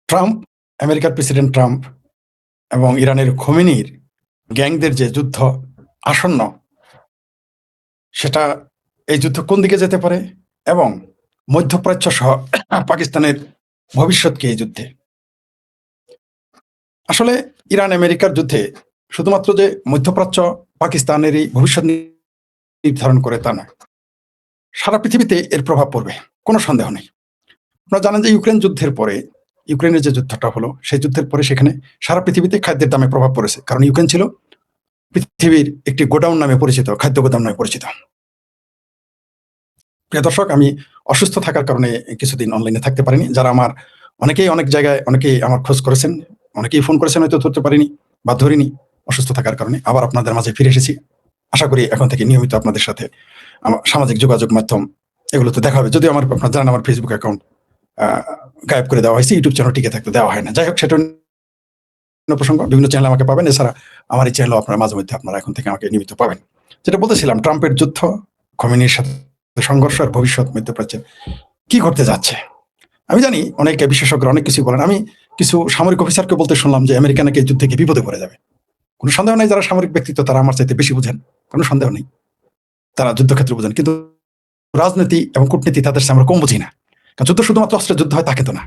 Trump, আমেরিকার president Trump এবং ইরানের খোমেনির গ্যাংদের যে যুদ্ধ আসন্ন, সেটা এই যুদ্ধ কোন দিকে যেতে পারে এবং মধ্যপ্রাচ্য সহ পাকিস্তানের ভবিষ্যৎ কি এই যুদ্ধে? আসলে ইরান আমেরিকার যুদ্ধে শুধুমাত্র যে মধ্যপ্রাচ্য পাকিস্তানেরই ভবিষ্যৎ নির্ধারণ করে তা নয়, সারা পৃথিবীতে এর প্রভাব পড়বে, কোনো সন্দেহ নেই। আপনারা জানেন যে ইউক্রেন যুদ্ধের পরে, ইউক্রেনের যে যুদ্ধটা হলো সেই যুদ্ধের পরে সেখানে সারা পৃথিবীতে খাদ্যের দামে প্রভাব পড়েছে, কারণ ইউক্রেন ছিল পৃথিবীর একটি গোডাউন নামে পরিচিত, খাদ্য গোদাম নামে পরিচিত। প্রিয় দর্শক, আমি অসুস্থ থাকার কারণে কিছুদিন অনলাইনে থাকতে পারিনি। যারা আমার অনেকেই অনেক জায়গায় অনেকেই আমার খোঁজ করেছেন, অনেকেই ফোন করেছেন, হয়তো ধরতে পারিনি বা ধরিনি অসুস্থ থাকার কারণে। আবার আপনাদের মাঝে ফিরে এসেছি। আশা করি এখন থেকে নিয়মিত আপনাদের সাথে আমার সামাজিক যোগাযোগ মাধ্যম এগুলোতে দেখা হবে। যদিও আপনারা জানেন আমার ফেসবুক অ্যাকাউন্ট গায়েব করে দেওয়া হয়েছে, ইউটিউব চ্যানেল টিকে থাকতে দেওয়া হয় না। যাই হোক, সেটা প্রসঙ্গ, বিভিন্ন চ্যানেলে আমাকে পাবেন। এছাড়া আমার এই চ্যানেলও আপনারা মাঝে মধ্যে আপনারা এখন থেকে আমাকে নিয়মিত পাবেন। যেটা বলতেছিলাম, ট্রাম্পের যুদ্ধ, খোমেনির সাথে সংঘর্ষ আর ভবিষ্যৎ মধ্যপ্রাচ্যে কি ঘটতে যাচ্ছে। আমি জানি অনেকে বিশেষজ্ঞরা অনেক কিছু বলেন। আমি কিছু সামরিক অফিসারকে বলতে শুনলাম যে আমেরিকা নাকি যুদ্ধ থেকে বিপদে পড়ে যাবে। কোনো সন্দেহ নেই, যারা সামরিক ব্যক্তিত্ব তারা আমার চাইতে বেশি বুঝেন, কোনো সন্দেহ নেই, তারা যুদ্ধক্ষেত্রে বুঝেন। কিন্তু রাজনীতি এবং কূটনীতি তাদের সাথে আমরা কম বুঝি না। কারণ যুদ্ধ শুধুমাত্র অস্ত্রের যুদ্ধ হয় তা কিন্তু না।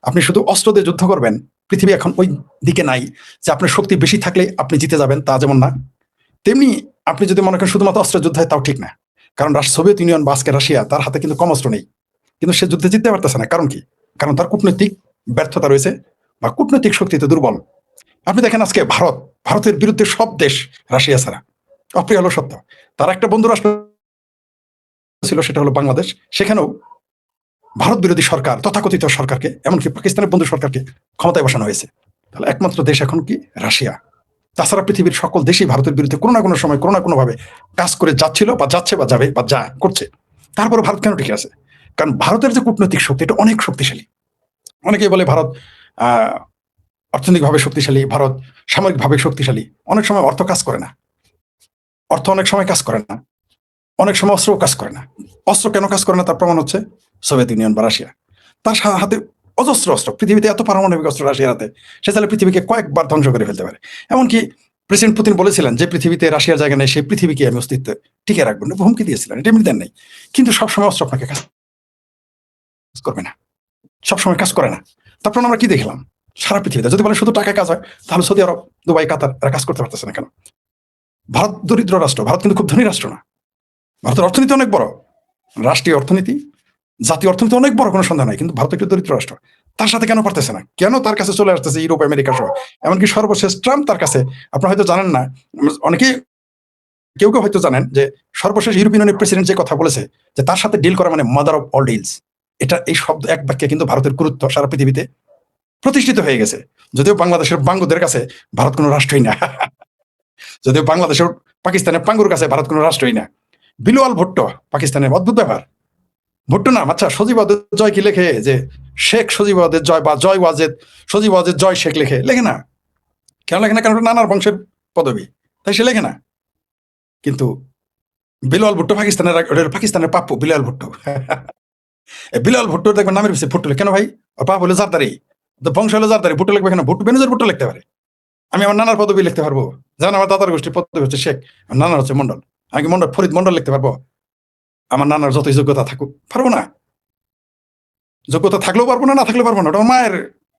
আপনি শুধু অস্ত্র দিয়ে যুদ্ধ করবেন, পৃথিবী এখন ওই দিকে নাই যে আপনার শক্তি বেশি থাকলে আপনি জিতে যাবেন, তা যেমন না। তেমনি আপনি যদি মনে করেন শুধুমাত্র অস্ত্রের যুদ্ধ হয়, তাও ঠিক না। কারণ সোভিয়েত ইউনিয়ন বা আজকে রাশিয়া, তার হাতে কিন্তু কম অস্ত্র নেই, কিন্তু সে যুদ্ধে জিততে পারতেছে না। কারণ কি? কারণ তার কূটনৈতিক ব্যর্থতা রয়েছে বা কূটনৈতিক শক্তিতে দুর্বল। আপনি দেখেন আজকে ভারতের বিরুদ্ধে সব দেশ, রাশিয়া ছাড়া, অপ্রিয় হলো সত্য, তার একটা বন্ধু রাষ্ট্র ছিল, সেটা হলো বাংলাদেশ। সেখানেও ভারত বিরোধী সরকার, তথাকথিত সরকারকে, এমনকি পাকিস্তানের বন্ধু সরকারকে ক্ষমতায় বসানো হয়েছে। তাহলে একমাত্র দেশ এখন কি? রাশিয়া। তাছাড়া পৃথিবীর সকল দেশই ভারতের বিরুদ্ধে কোনো না কোনো সময় কোনো না কোনোভাবে কাজ করে যাচ্ছিল বা যাচ্ছে বা যাবে বা যা করছে। তারপরে ভারত কেন টিকে আছে? কারণ ভারতের যে কূটনৈতিক শক্তি, এটা অনেক শক্তিশালী। অনেকেই বলে ভারত অর্থনৈতিকভাবে শক্তিশালী, ভারত সামরিকভাবে শক্তিশালী। অনেক সময় অর্থ কাজ করে না, অর্থ অনেক সময় কাজ করে না, অনেক সময় অস্ত্রও কাজ করে না। অস্ত্র কেন কাজ করে না তার প্রমাণ হচ্ছে সোভিয়েত ইউনিয়ন বা রাশিয়া। তার হাতে অজস্র অস্ত্র, পৃথিবীতে এত পারমাণবিক অস্ত্র রাশিয়ার হাতে, সে তাহলে পৃথিবীকে কয়েকবার ধ্বংস করে ফেলতে পারে। এমনকি প্রেসিডেন্ট পুতিন বলেছিলেন যে পৃথিবীতে রাশিয়ার জায়গা নেই, সেই পৃথিবীকে আমি অস্তিত্ব টিকে রাখবেন, হুমকি দিয়েছিলেন। এটা এমনি দেন নাই, কিন্তু সবসময় অস্ত্র আপনাকে কাজ করবে না, সবসময় কাজ করে না। তারপর আমরা কি দেখলাম সারা পৃথিবীতে? যদি বলেন শুধু টাকায় কাজ হয়, তাহলে সৌদি আরব, দুবাই, কাতার এরা কাজ করতে পারতেছে না কেন? ভারত দরিদ্র রাষ্ট্র, ভারত কিন্তু খুব ধনী রাষ্ট্র না। ভারতের অর্থনীতি অনেক বড়, রাষ্ট্রীয় অর্থনীতি, জাতীয় অর্থনীতি অনেক বড়, কোনো সন্দেহ নাই। কিন্তু ভারত একটি দরিদ্র রাষ্ট্র, তার সাথে কেন পারতেছে না? কেন তার কাছে চলে আসতেছে ইউরোপ, আমেরিকা সহ? এমনকি সর্বশেষ ট্রাম্প তার কাছে, আপনারা হয়তো জানেন না, অনেকে কেউ কেউ হয়তো জানেন যে সর্বশেষ ইউরোপিয়ান ইউনিয়নের প্রেসিডেন্ট যে কথা বলেছে যে তার সাথে ডিল করা মানে মাদার অফ অল ডিলস, এটা এই শব্দ এক বাক্যে কিন্তু ভারতের গুরুত্ব সারা পৃথিবীতে প্রতিষ্ঠিত হয়ে গেছে। যদিও বাংলাদেশের বাঙ্গুদের কাছে ভারত কোনো রাষ্ট্রই না, যদিও বাংলাদেশের পাকিস্তানের পাঙ্গুর কাছে ভারত কোনো রাষ্ট্রই না। বিলাওয়াল ভুট্টো, পাকিস্তানের অদ্ভুত ব্যাপার, ভুট্টো নাম, আচ্ছা সজীবাদের জয় কি লেখে যে শেখ সজীবাদের জয় বা জয় ওয়াজেদ, সজীব ওয়াজেদ জয় শেখ লেখে না। কেন লেখে না? কারণ নানার বংশের পদবী, তাই সে লেখে না। কিন্তু বিলাওয়াল ভুট্টো পাকিস্তানের প্রাপ্য, বিলাওয়াল ভুট্টো। বিলাওয়াল ভুট্টো দেখবেন নামের পিছিয়ে ভুট্টো কেন ভাই? ওর পাপ হলো জারদারি, বংশ হলো জারদারি, ভুট্টো লিখবে কেন? ভুট্টো বেনজের ভুট্টো লিখতে পারে। আমি আমার নানার পদবী লিখতে পারবো, যেমন আমার দাদার গোষ্ঠীর পদবী হচ্ছে শেখ, আমার নানার হচ্ছে মন্ডল, আমি কি মন্ডল, ফরিদ মন্ডল লিখতে পারবো? আমার নানার যতই যোগ্যতা থাকুক পারবো না। যোগ্যতা থাকলেও পারবো না, না থাকলেও পারবো না, ওটা আমার মায়ের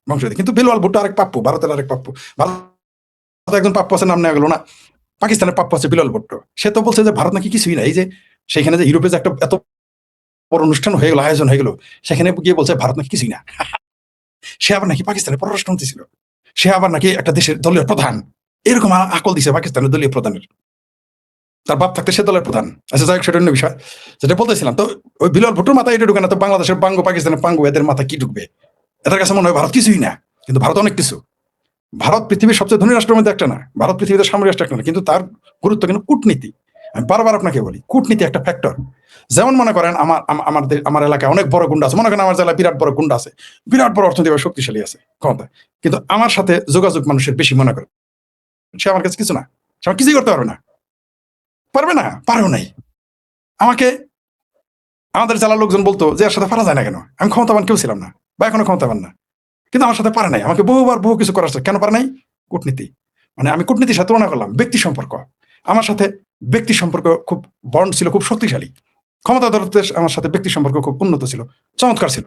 বংশ। কিন্তু বিলাওয়াল ভুট্টো আরেক প্রাপ্য, ভারতের আরেক প্রাপ্য। ভারত একজন প্রাপ্য আছে, নাম নেওয়া গেল না। পাকিস্তানের প্রাপ্য আছে বিলাওয়াল ভুট্টো। সে তো বলছে যে ভারত নাকি কিছুই না। এই যে সেখানে যে ইউরোপে যে একটা এত বড় অনুষ্ঠান হয়ে গেল, আয়োজন হয়ে গেল, সেখানে গিয়ে বলছে ভারত নাকি কিছুই না। সে আবার নাকি পাকিস্তানের পররাষ্ট্রমন্ত্রী ছিল, সে আবার নাকি একটা দেশের দলীয় প্রধান, এরকম আকল দিছে পাকিস্তানের দলীয় প্রধানের। তার বাপ থাকতে সে দলের প্রধান। আচ্ছা যাই হোক, সেটা অন্য বিষয়। যেটা বলতেছিলাম, তো ওই বিলাওয়াল ভুট্টোর মাথায় এটা ঢুকে না, তো বাংলাদেশের বাঙ্গু, পাকিস্তানের পাঙ্গু, এদের মাথা কি ঢুকবে? এদের কাছে মনে হয় ভারত কিছুই না, কিন্তু ভারত অনেক কিছু। ভারত পৃথিবীর সবচেয়ে ধনী রাষ্ট্রের মধ্যে একটা না, ভারত পৃথিবীতে সামরিক রাষ্ট্র একটা না, কিন্তু তার গুরুত্ব কিন্তু কূটনীতি। আমি বারবার আপনাকে বলি, কূটনীতি একটা ফ্যাক্টর। যেমন মনে করেন আমার এলাকায় অনেক বড় গুন্ডা আছে, মনে করেন আমার জেলায় বিরাট বড় গুন্ডা আছে, বিরাট বড় অর্থনৈতিক শক্তিশালী আছে, ক্ষমতা, কিন্তু আমার সাথে যোগাযোগ মানুষের বেশি, মনে করে সে আমার কাছে কিছু না, সে আমার কিছুই করতে পারবে না, পারবে না, পারেও নাই। আমাকে আমাদের জেলার লোকজন বলতো যে এর সাথে পারা যায় না কেন? আমি ক্ষমতাবান কেউ ছিলাম না, বা এখনো ক্ষমতাবান না। কিন্তু আমার সাথে পারে নাই, আমাকে বহুবার বহু কিছু করার, কেন পারে নাই? কূটনীতি। মানে আমি কূটনীতির সাথে তুলনা করলাম ব্যক্তি সম্পর্ক, আমার সাথে ব্যক্তি সম্পর্ক খুব বন্ড ছিল, খুব শক্তিশালী। ক্ষমতাধর দেশ আমার সাথে ব্যক্তি সম্পর্ক খুব উন্নত ছিল, চমৎকার ছিল,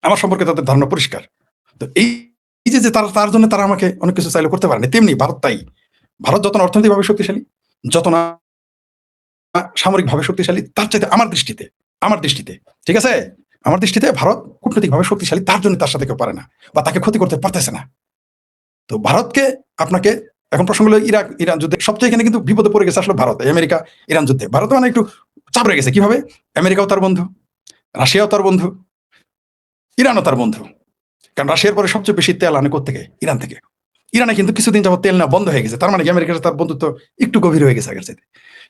আমার সম্পর্কে তাদের ধারণা পরিষ্কার। তো এই যে তার জন্য তারা আমাকে অনেক কিছু চাইলে করতে পারেনি, তেমনি ভারত তাই। ভারত যত না অর্থনৈতিকভাবে শক্তিশালী, যত না সামরিকভাবে শক্তিশালী, তার চাইতে আমার দৃষ্টিতে ঠিক আছে, আমার দৃষ্টিতে ভারত কূটনৈতিকভাবে শক্তিশালী, তার জন্য তার সাথে কেউ পারে না বা তাকে ক্ষতি করতে পারতেছে না। তো ভারতকে আপনাকে এখন প্রসঙ্গ হলো ইরান যুদ্ধে সবচেয়ে এখানে কিন্তু বিপদে পড়ে গেছে আসলে ভারত। আমেরিকা ইরান যুদ্ধে ভারত মানে একটু চাপ রেখে গেছে। কিভাবে? আমেরিকাও তার বন্ধু, রাশিয়াও তার বন্ধু, ইরানও তার বন্ধু। কারণ রাশিয়ার পরে সবচেয়ে বেশি তেল আনে কোত্থেকে? ইরান থেকে। ইরানে কিন্তু কিছুদিন যাবত তেল না বন্ধ হয়ে গেছে, তার মানে কি আমেরিকার তার বন্ধুত্ব একটু গভীর হয়ে গেছে আগের চাইতে।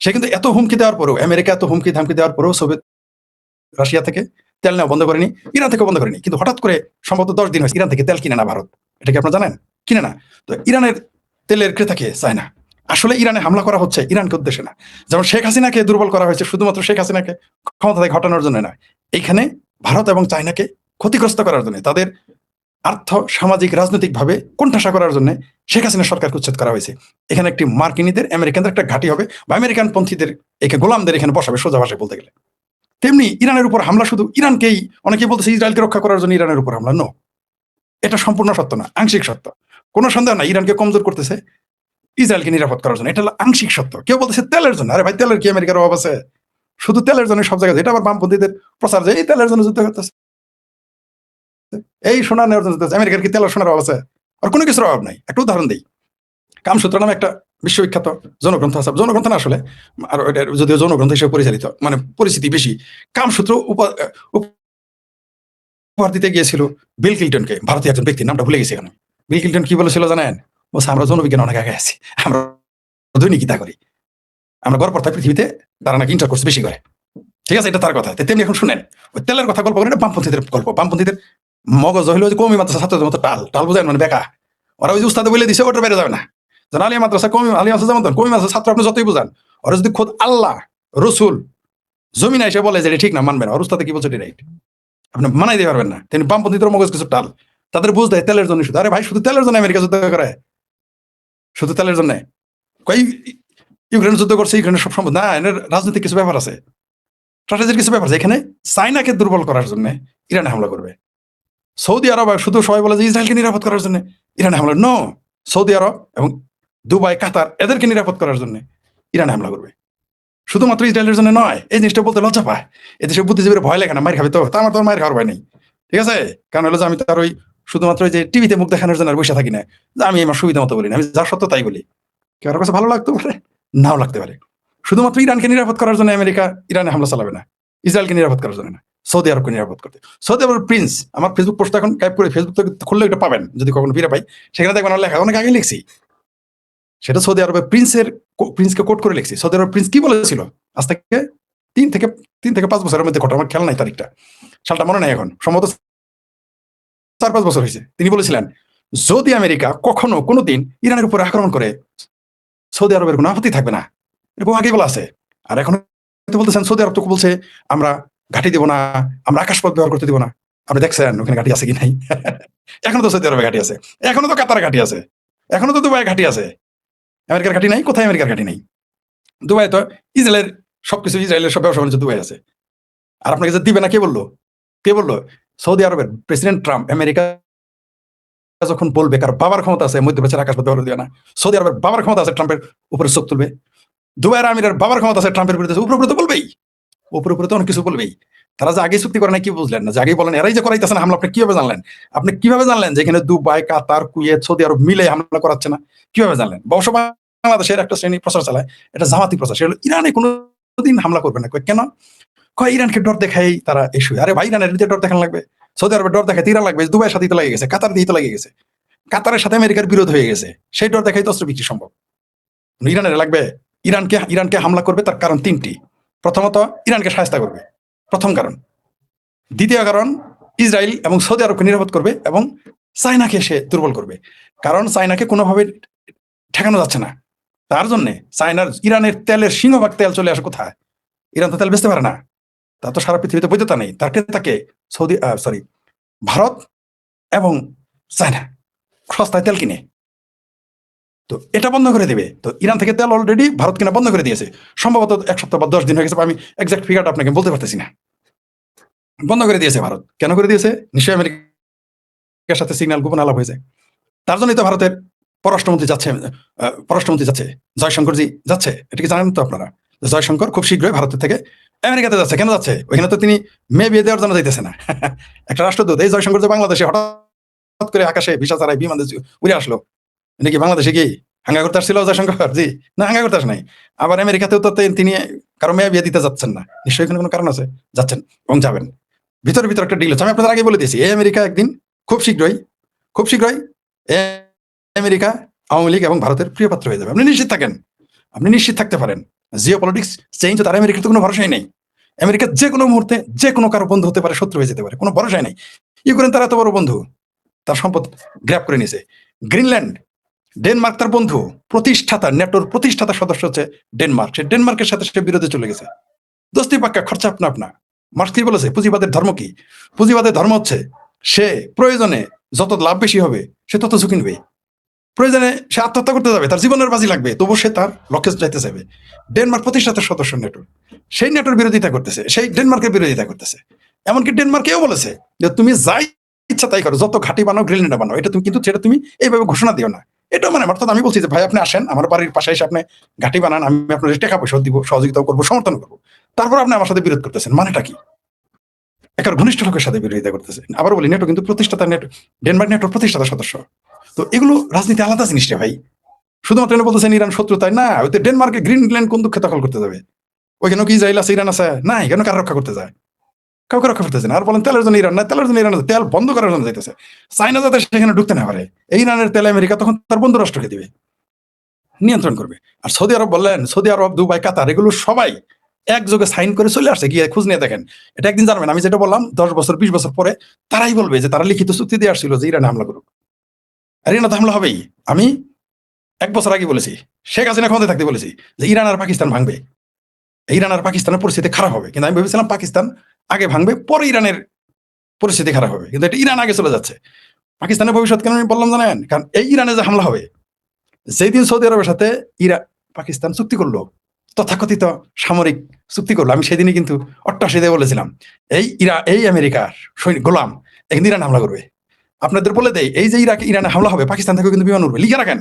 সে কিন্তু এত হুমকি দেওয়ার পরেও, আমেরিকা এত হুমকি ধামকি দেওয়ার পরেও সোভিয়েত রাশিয়া থেকে তেল নেওয়া বন্ধ করেনি, ইরান থেকে বন্ধ করেনি। কিন্তু হঠাৎ করে সম্ভবত 10 দিন হয়েছে ইরান থেকে তেল কিনে না ভারত। এটা কি আপনারা জানেন? কিনে না। তো ইরানের তেলের ক্রেতাকে চায় না। আসলে ইরানে হামলা করা হচ্ছে ইরানকে উদ্দেশ্যে না। যেমন শেখ হাসিনাকে দুর্বল করা হয়েছে শুধুমাত্র শেখ হাসিনাকে ক্ষমতা থেকে হটানোর জন্য নয়, এইখানে ভারত এবং চায়নাকে ক্ষতিগ্রস্ত করার জন্য, তাদের আর্থ সামাজিক রাজনৈতিক ভাবে কোণঠাসা করার জন্য শেখ হাসিনা সরকারকে উচ্ছেদ করা হয়েছে। এখানে একটি মার্কিনীদের, আমেরিকানদের একটা ঘাঁটি হবে, বা আমেরিকান পন্থীদের, এখানে গোলামদের এখানে বসাবে, সোজা ভাষায় বলতে গেলে। তেমনি ইরানের উপর হামলা শুধু ইরানকেই, অনেকেই বলতেছে ইসরায়েলকে রক্ষা করার জন্য ইরানের উপর হামলা। নো, এটা সম্পূর্ণ সত্য না, আংশিক সত্য। কোনো সন্দেহ না ইরানকে কমজোর করতেছে ইসরায়েলকে নিরাপদ করার জন্য, এটা হলো আংশিক সত্য। কেউ বলতেছে তেলের জন্য, আরে ভাই তেলের কি আমেরিকার অভাব আছে? শুধু তেলের জন্য সব জায়গায়, এটা আবার বামপন্থীদের প্রচার যে এই তেলের জন্য যুদ্ধ করতেছে, এই সোনা নেওয়ার জন্য যুদ্ধ করতেছে। আমেরিকার কি তেল আর সোনার অভাব আছে? আর কোনো কিছুর অভাব নাই। একটা উদাহরণ দিই, কামসূত্র নামে একটা বিশ্ববিখ্যাত জনগ্রন্থ আছে, জনগ্রন্থ না আসলে, আর ওইটা যদিও জনগ্রন্থ হিসেবে পরিচালিত, মানে পরিচিতি বেশি। কামসূত্র উপহার দিতে গিয়েছিল বিল ক্লিন্টনকে, ভারতীয় একজন ব্যক্তি, নামটা ভুলে গেছি এখানে। বিল ক্লিন্টন কি বলেছিল জানেন? বলছে আমরা জনবিজ্ঞান অনেক আগে আছি, আমরা দৈনিকিতা করি, আমরা গড়পড়তা পৃথিবীতে তারা নাকি ইন্টারকোর্স বেশি করে। ঠিক আছে, এটা তার কথা। তেমনি এখন শুনেন, ওই তেলের কথা গল্প করেন, বামপন্থীদের গল্প। বামপন্থীদের মগজ হইলো যে কমি মাদ্রাসা ছাত্রদের মতো টাল বুঝেন, মানে বেকা। ওরা ওই যে উস্তাদে বলে দিছে ওটার বাইরে যাবে না। যেন আলিয়া মাদ্রাসা কমি, আলিয়া মাদ্রাসা যেমন কমি মাদ্রাসা ছাত্র আপনি যতই বুঝান, ওরা যদি খোদ আল্লাহ রসুল জমিনা এসে বলে যে এটা ঠিক না, মানবে না। ওর উস্তাদে কি বলছে এটা রাইট, আপনি মানাই দিতে পারবেন না। তিনি বামপন্থীদের মগজ কিছু টাল, তাদের বুঝ দেয় তেলের জন্য শুধু। আরে ভাই শুধু তেলের জন্য আমেরিকা যুদ্ধ করে? শুধু তেলের জন্য? কই ইউক্রেন যুদ্ধ করছে, ইউক্রেনের সব সম্ভব না, এর রাজনৈতিক কিছু ব্যাপার আছে, স্ট্র্যাটেজির কিছু ব্যাপার আছে। এখানে চায়নাকে দুর্বল করার জন্য ইরানে হামলা করবে। সৌদি আরব শুধু সবাই বলে যে ইসরায়েলকে নিরাপদ করার জন্য ইরানে হামলা, নো। সৌদি আরব এবং দুবাই, কাতার, এদেরকে নিরাপদ করার জন্য ইরানে হামলা করবে, শুধুমাত্র ইসরায়েলের জন্য নয়। এই জিনিসটা বলতে লজ্জা পায়, এদেশের বুদ্ধিজীবীরা ভয় লাগে না, মায়ের খাবে তো, তা আমার তো মায়ের খাওয়ার ভয় নেই। ঠিক আছে, কারণ হলো যে আমি তার ওই শুধুমাত্র ওই যে টিভিতে মুখ দেখানোর জন্য আর বসে থাকি না, যে আমি আমার সুবিধা মতো বলি না, আমি যা সত্য তাই বলি। কারোর কাছে ভালো লাগতে পারে, নাও লাগতে পারে। শুধুমাত্র ইরানকে নিরাপদ করার জন্য আমেরিকা ইরানে হামলা চালাবে না, ইসরায়েলকে নিরাপদ করার জন্য না, সৌদি আরবকে নিরাপদ করতে। সৌদি আরবের প্রিন্স, আমার ফেসবুক পোস্ট এখন টাইপ করে, ফেসবুক খুললে এটা পাবেন যদি কখনো ফিরে পাই, সেখানে দেখবেন লেখা, অনেক আগে লিখছি সেটা। সৌদি আরবের প্রিন্সকে কোট করে লিখছি। সৌদি আরবের প্রিন্স কি বলেছিল আজ থেকে 3 থেকে 5 বছরের মধ্যে ঘটনা, আমার খেয়াল নাই তারিখটা, সালটা মনে নাই এখন, সম্ভবত 4-5 বছর হয়েছে। তিনি বলেছিলেন যদি আমেরিকা কখনো কোনোদিন ইরানের উপরে আক্রমণ করে সৌদি আরবের কোনো আপত্তি থাকবে না, এরকম আগে বলা আছে। আর এখন বলতেছেন সৌদি আরব তো বলছে আমরা ঘাঁটি দেবো না, আমরা আকাশপথ ব্যবহার করতে দিব না। আপনি দেখছেন ওখানে ঘাঁটি আছে কি নাই? এখনো তো সৌদি আরবে ঘাঁটি আছে, এখনো তো কাতারে ঘাঁটি আছে, এখনো তো দুবাই ঘাঁটি আছে। আমেরিকার ঘাঁটি নাই? কোথায় আমেরিকার ঘাঁটি নাই? দুবাই তো ইসরায়েলের সবকিছু, ইসরায়েলের সব ব্যবসা বাণিজ্য দুবাই আছে। আর আপনাকে যে দিবে না কে বললো? কে বললো? সৌদি আরবের প্রেসিডেন্ট ট্রাম্প আমেরিকা যখন বলবে কারো বাবার ক্ষমতা আছে মধ্যপ্রাচ্যের আকাশপথ ব্যবহার দিবে না, সৌদি আরবের বাবার ক্ষমতা আছে ট্রাম্পের উপরে চোখ তুলবে, দুবাইয়ের আমিরের বাবার ক্ষমতা আছে ট্রাম্পের বিরুদ্ধে উপরে উপরে তো বলবেই, উপরে উপরে তো অনেক কিছু বলবেই। তারা যে আগে চুক্তি করে না, কি বুঝলেন না? যে আগে বলেন এরাই যে করাইতেছে না হামলা, আপনি কিভাবে জানলেন? আপনি কিভাবে জানলেন যে এখানে দুবাই, কাতার, কুয়েত, সৌদি আরব মিলে হামলা করাচ্ছে না? কিভাবে জানলেন? অবশ্য বাংলাদেশের একটা শ্রেণী প্রচার চালায়, এটা জামাতি প্রচার, সেটা ইরানে কোনোদিন হামলা করবে না। কেন? কয় ইরানকে ডর দেখাই তারা ইস্যু। আরে ভাই ইরানের ডর দেখানো লাগবে, সৌদি আরবের ডর দেখাই ইরান লাগবে, দুবাইয়ের সাথে তো লেগে গেছে, কাতার দিয়ে তো লেগে গেছে, কাতারের সাথে আমেরিকার বিরোধ হয়ে গেছে, সেই ডর দেখাই তো অস্ত্র বিক্রি সম্ভব। ইরানের লাগবে? ইরানকে হামলা করবে তার কারণ 3টি। প্রথমত ইরানকে সাহায্য করবে, প্রথম কারণ। দ্বিতীয় কারণ ইসরায়েল এবং সৌদি আরবকে নিরাপদ করবে এবং চায়নাকে সে দুর্বল করবে। কারণ চায়নাকে কোনোভাবে ঠেকানো যাচ্ছে না, তার জন্য ইরানের তেলের সিংহভাগ তেল চলে আসে কোথায়? ইরান তো তেল বেচতে পারে না, তার তো সারা পৃথিবীতে বৈধতা নেই, তার ক্রেতাকে ভারত এবং চায়না সস্তায় তেল কিনে। তো এটা বন্ধ করে দিবে। তো ইরান থেকে তেল অলরেডি ভারত কিনা বন্ধ করে দিয়েছে, সম্ভবত 1 সপ্তাহ বা 10 দিন হয়ে গেছে, আমি এক্সাক্ট ফিগারটা আপনাকে বলতে পারতেছি না। বন্ধ করে দিয়েছে ভারত। কেন করে দিয়েছে? নিশ্চয়ই আমেরিকার সাথে সিগন্যাল গোপন আলাপ হয়েছে। তার জন্যই তো ভারতের পররাষ্ট্রমন্ত্রী যাচ্ছে, জয়শঙ্করজি যাচ্ছে। এটা কি জানেন তো আপনারা? জয়শঙ্কর খুব শীঘ্রই ভারতের থেকে আমেরিকাতে যাচ্ছে। কেন যাচ্ছে? ওইখানে তো তিনি মেয়ে বিয়ে দেওয়ার জন্য যাইতেছে না। একটা রাষ্ট্রদূত। এই জয়শঙ্কর যে বাংলাদেশে হঠাৎ করে আকাশে ভিসা ছাড়াই বিমানে উড়ে আসলো, নাকি বাংলাদেশে কি হাঙ্গা করতে আসছিল জয়শঙ্কর জি? না, হাঙ্গা করতে আস নাই। আবার আমেরিকাতেও তো তিনি কারো মেয়ে বিয়ে দিতে যাচ্ছেন না, নিশ্চয়ই এখানে কোনো কারণ আছে। যাচ্ছেন এবং যাবেন। ভিতরে ভিতরে একটা ডিল হচ্ছে। আমি আপনাদের আগে বলে দিয়েছি, এই আমেরিকা একদিন খুব শীঘ্রই এই আমেরিকা আওয়ামী লীগ এবং ভারতের প্রিয় পাত্র হয়ে যাবে। আপনি নিশ্চিত থাকেন, আপনি নিশ্চিত থাকতে পারেন। জিও পলিটিক্স চেঞ্জ হতে, আর আমেরিকার তো কোনো ভরসাই নেই। আমেরিকা যে কোনো মুহূর্তে যে কোনো কারো বন্ধু হতে পারে, শত্রু হয়ে যেতে পারে, কোনো ভরসাই নেই। ইউক্রেন তার এত বড় বন্ধু, তার সম্পদ গ্র্যাব করে নিয়েছে। গ্রিনল্যান্ড, ডেনমার্ক তার বন্ধু, প্রতিষ্ঠাতা, নেটোর প্রতিষ্ঠাতা সদস্য হচ্ছে ডেনমার্ক। সে ডেনমার্কের সাথে সে বিরোধে চলে গেছে। দোস্তি পাক্কা, খরচা আপনা। মার্কস কি বলেছে? পুঁজিবাদের ধর্ম কি? পুঁজিবাদের ধর্ম হচ্ছে সে প্রয়োজনে যত লাভ বেশি হবে সে তত ঝুঁকি নেবে। প্রয়োজনে সে আত্মহত্যা করতে যাবে, তার জীবনের বাজি লাগবে, তবু সে তার লক্ষ্যে যাইতে চাইবে। ডেনমার্ক প্রতিষ্ঠাতা সদস্য নেটোর, সেই নেটোর বিরোধিতা করতেছে, সেই ডেনমার্কের বিরোধিতা করতেছে। এমনকি ডেনমার্ক এও বলেছে যে তুমি যাই ইচ্ছা তাই করো, যত ঘাটি বানাও, গ্রিনল্যান্ড বানাও, এটা তুমি, কিন্তু সেটা তুমি এইভাবে ঘোষণা দিও না। এটা মানে অর্থাৎ আমি বলছি যে ভাই আপনি আসেন আমার বাড়ির পাশে এসে আপনি ঘাটি বানান, আমি আপনার টাকা পয়সা দিব, সহযোগিতাও করবো, সমর্থন করবো, তারপর আপনি আমার সাথে বিরোধ করতেছেন, মানেটা কি? একার ঘনিষ্ঠ লোকের সাথে বিরোধিতা করতেছে। আবার বলি, নেটো কিন্তু প্রতিষ্ঠাতা, ডেনমার্ক নেটোর প্রতিষ্ঠাতা সদস্য। তো এগুলো রাজনীতি আলাদা জিনিসটা ভাই। শুধুমাত্র এনে বলতেছেন ইরান শত্রু, তাই না? ওই তো ডেনমার্কে গ্রিনল্যান্ড কোন দুঃখে দখল করতে যাবে? ওইখানে কি ইসরায়েল আছে, ইরান আছে? না, এখানে কার রক্ষা করতে যায়? কাউকে রক্ষা করতেছে না। আর বলেন তেলের জন্য ইরান, না, তেলের জন্য ইরান তেল বন্ধ করার জন্য যাইতেছে। চাইনা যাতে সেখানে ঢুকতে না পারে, এই ইরানের তেল আমেরিকা তখন তার বন্ধু রাষ্ট্রকে দিবে, নিয়ন্ত্রণ করবে। আর সৌদি আরব বললেন, সৌদি আরব, দুবাই, কাতার, এগুলো সবাই একযোগে সাইন করে চলে আসছে। গিয়ে খোঁজ নিয়ে দেখেন, এটা একদিন জানবেন। আমি যেটা বললাম 10 বছর 20 বছর পরে তারাই বলবে যে তারা লিখিত চুক্তি দিয়ে আসছিল যে ইরানে হামলা করুক। আর ইরানে তো হামলা হবেই। আমি 1 বছর আগে বলেছি, শেখ হাসিনা ক্ষমতায় থাকতে বলেছি যে ইরান আর পাকিস্তান ভাঙবে, ইরান আর পাকিস্তানের পরিস্থিতি খারাপ হবে। কিন্তু আমি ভেবেছিলাম পাকিস্তান আগে ভাঙবে, পরে ইরানের পরিস্থিতি খারাপ হবে, কিন্তু এটা ইরান আগে চলে যাচ্ছে। পাকিস্তানের ভবিষ্যৎ কেন আমি বললাম জানেন? কারণ এই ইরানে যে হামলা হবে, যেই দিন সৌদি আরবের সাথে পাকিস্তান চুক্তি করলো, তথাকথিত সামরিক চুক্তি করলো, আমি সেদিনই কিন্তু অট্টাশিতে বলেছিলাম এই আমেরিকার সৈনিক গোলাম একদিন ইরান হামলা করবে। আপনাদের বলে দেয়, এই যে ইরানে হামলা হবে, পাকিস্তান থেকে কিন্তু বিমান উঠবে, লিখে রাখেন।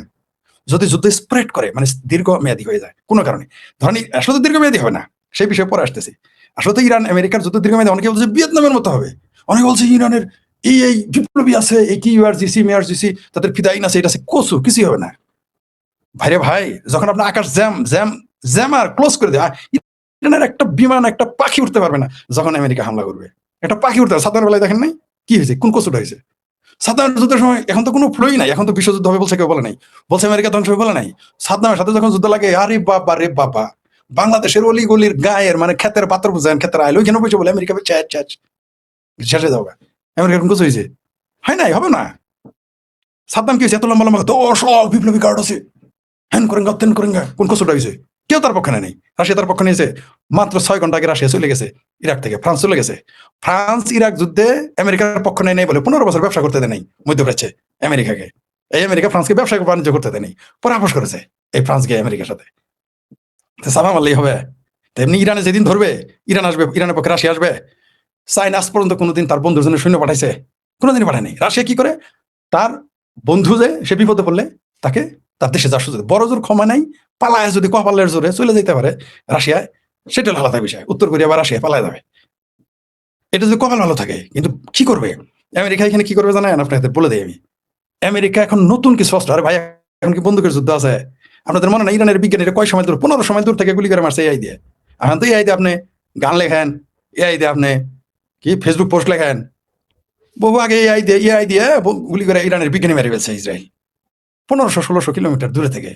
যদি যুদ্ধ স্প্রেড করে, মানে দীর্ঘমেয়াদী হয়ে যায় কোনো কারণে, ধরেন আসলে তো দীর্ঘমেয়াদী হবে না, সেই বিষয়ে পরে আসতেছি। আসলে তো ইরান আমেরিকার যুদ্ধ দীর্ঘমেয়াদী, অনেকে বলছে ভিয়েতনামের মতো হবে, অনেকে বলছে ইরানের এই বিপ্লবী আছে, এই কি ইউআরজিসি মেয়ারজিসি, তাদের ফিদাইন আছে, এটা আছে, কসু কিছুই হবে না। ভাইরে ভাই, যখন আপনার আকাশ জ্যাম আর ক্লোজ করে দেয়, ইরানের একটা বিমান, একটা পাখি উঠতে পারবে না যখন আমেরিকা হামলা করবে। একটা পাখি উঠতে পারবে। সাধারণ বেলায় দেখেন নাই কি হয়েছে, কোন কসুটা হয়েছে? সাদ্দামের যুদ্ধের সময় এখন তো কোনো ফ্লোই নাই, এখন তো বিশ্বযুদ্ধ হবে বলছে কেউ বলে নাই, বলছে আমেরিকা ধ্বংস হবে বলে নাই। সাদ্দামের সাথে যখন যুদ্ধ লাগে, আরে বাবা রে বাবা, বাংলাদেশের অলি গলির গায়ের মানে ক্ষেতের পাত্র বুঝেন, ক্ষেতের আইল ওইখানে বসে বলে আমেরিকা শেষে যাবে। আমেরিকা কোন কিছু হয়েছে? হয় নাই, হবে না। সাদ্দাম কি হয়েছে? এত লম্বা লম্বা 10 লাখ বিপ্লবী গার্ড আছে, হ্যান করেঙ্গা তেন করেঙ্গা, কোন কসুটা হয়েছে? কেউ তার পক্ষে নেই। রাশিয়া তার পক্ষে নিয়েছে। মাত্র 6 ঘন্টা আগে রাশিয়া চলে গেছে ইরাক থেকে, ফ্রান্স চলে গেছে। ফ্রান্স ইরাক যুদ্ধে আমেরিকার পক্ষ নেই বলে 15 বছর ব্যবসা করতে দেয় নাই মধ্যপ্রাচ্যে আমেরিকাকে। এই আমেরিকা ফ্রান্সকে ব্যবসা বাণিজ্য করতে দেয় নাই, পরে আপোষ করেছে এই ফ্রান্স গিয়ে আমেরিকার সাথে। সাফা মারলেই হবে। তেমনি ইরানে যেদিন ধরবে, ইরান আসবে, ইরানের পক্ষে রাশিয়া আসবে। চাইনা আজ পর্যন্ত কোনোদিন তার বন্ধুর জন্য সৈন্য পাঠাইছে? কোনোদিনই পাঠায়নি। রাশিয়া কি করে? তার বন্ধু যে সে বিপদে পড়লে তাকে তার দেশে যাওয়ার সুযোগ, বড় জোর ক্ষমা নাই, পালায় যদি কপালের জোরে চলে যেতে পারে রাশিয়ায়, সেটা আলাদা বিষয়। উত্তর কোরিয়া বা রাশিয়া পালায় যাবে, এটা যদি কপাল ভালো থাকে। কিন্তু কি করবে আমেরিকা এখানে? কি করবে জানেন? আপনাদের বলে দেয় আমি, আমেরিকা এখন নতুন কিছু অস্ত্র। আরে ভাই, এখন কি বন্দুকের যুদ্ধ আছে? আপনাদের মনে না ইরানের বিজ্ঞানীরা কয় সময় দূর, 15 সময় দূর থেকে গুলি করে মারছে এআই দিয়ে। এখন তো এআই দিয়ে আপনি গান লেখেন, এআই দিয়ে আপনি কি ফেসবুক পোস্ট লেখেন, বহু আগে এআই দিয়ে গুলি করে ইরানের বিজ্ঞানী মেরে ফেলছে ইসরায়েল 1500-1600 কিলোমিটার দূরে থেকে।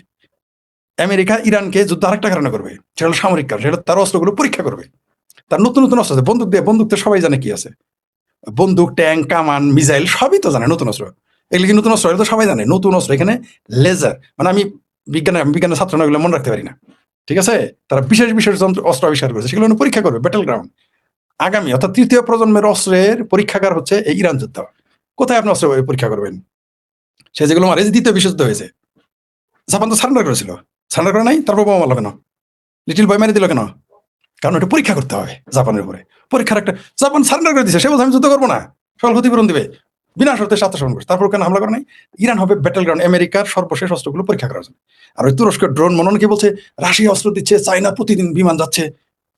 আমেরিকা ইরানকে যুদ্ধ আরেকটা কারণে করবে, সেটা হলো সামরিক কারণ, সেটা তার অস্ত্রগুলো পরীক্ষা করবে। তার নতুন নতুন অস্ত্র আছে, বন্দুক তো সবাই জানে কি আছে, বন্দুক, ট্যাঙ্ক, কামান, মিসাইল সবই তো জানে। নতুন অস্ত্র, এগুলো কি নতুন অস্ত্র? এটা তো সবাই জানে নতুন অস্ত্র। এখানে লেজার, মানে আমি বিজ্ঞানের ছাত্র না, এগুলো মনে রাখতে পারি না, ঠিক আছে? তারা বিশেষ বিশেষ অস্ত্র আবিষ্কার করেছে, সেগুলো পরীক্ষা করবে। ব্যাটেল গ্রাউন্ড, আগামী অর্থাৎ তৃতীয় প্রজন্মের অস্ত্রের পরীক্ষাগার হচ্ছে এই ইরান যুদ্ধ। কোথায় আপনি অস্ত্র পরীক্ষা করবেন? সে যেগুলো মারে, যে দ্বিতীয় বিশ্বযুদ্ধ হয়েছে, জাপান তো সারেন্ডার করেছিল, সারেন্ডার করে নাই, তারপর বোমা মারলো কেন? লিটিল বয় মেরে দিল কেন? কারণ এটা পরীক্ষা করতে হবে জাপানের উপরে। পরীক্ষার একটা, জাপান সারেন্ডার করে দিচ্ছে, সে বলছে আমি যুদ্ধ করবো না, সকল ক্ষতিপূরণ দিবে, বিনা শর্তে আত্মসমর্পণ করছে। তারপর কেন হামলা করে নাই? ইরান হবে ব্যাটেল গ্রাউন্ড, আমেরিকার সর্বশেষ অস্ত্রগুলো পরীক্ষা করার জন্য। আর ওই তুরস্কের ড্রোন মনন কি বলছে, রাশিয়া অস্ত্র দিচ্ছে, চায়না প্রতিদিন বিমান যাচ্ছে,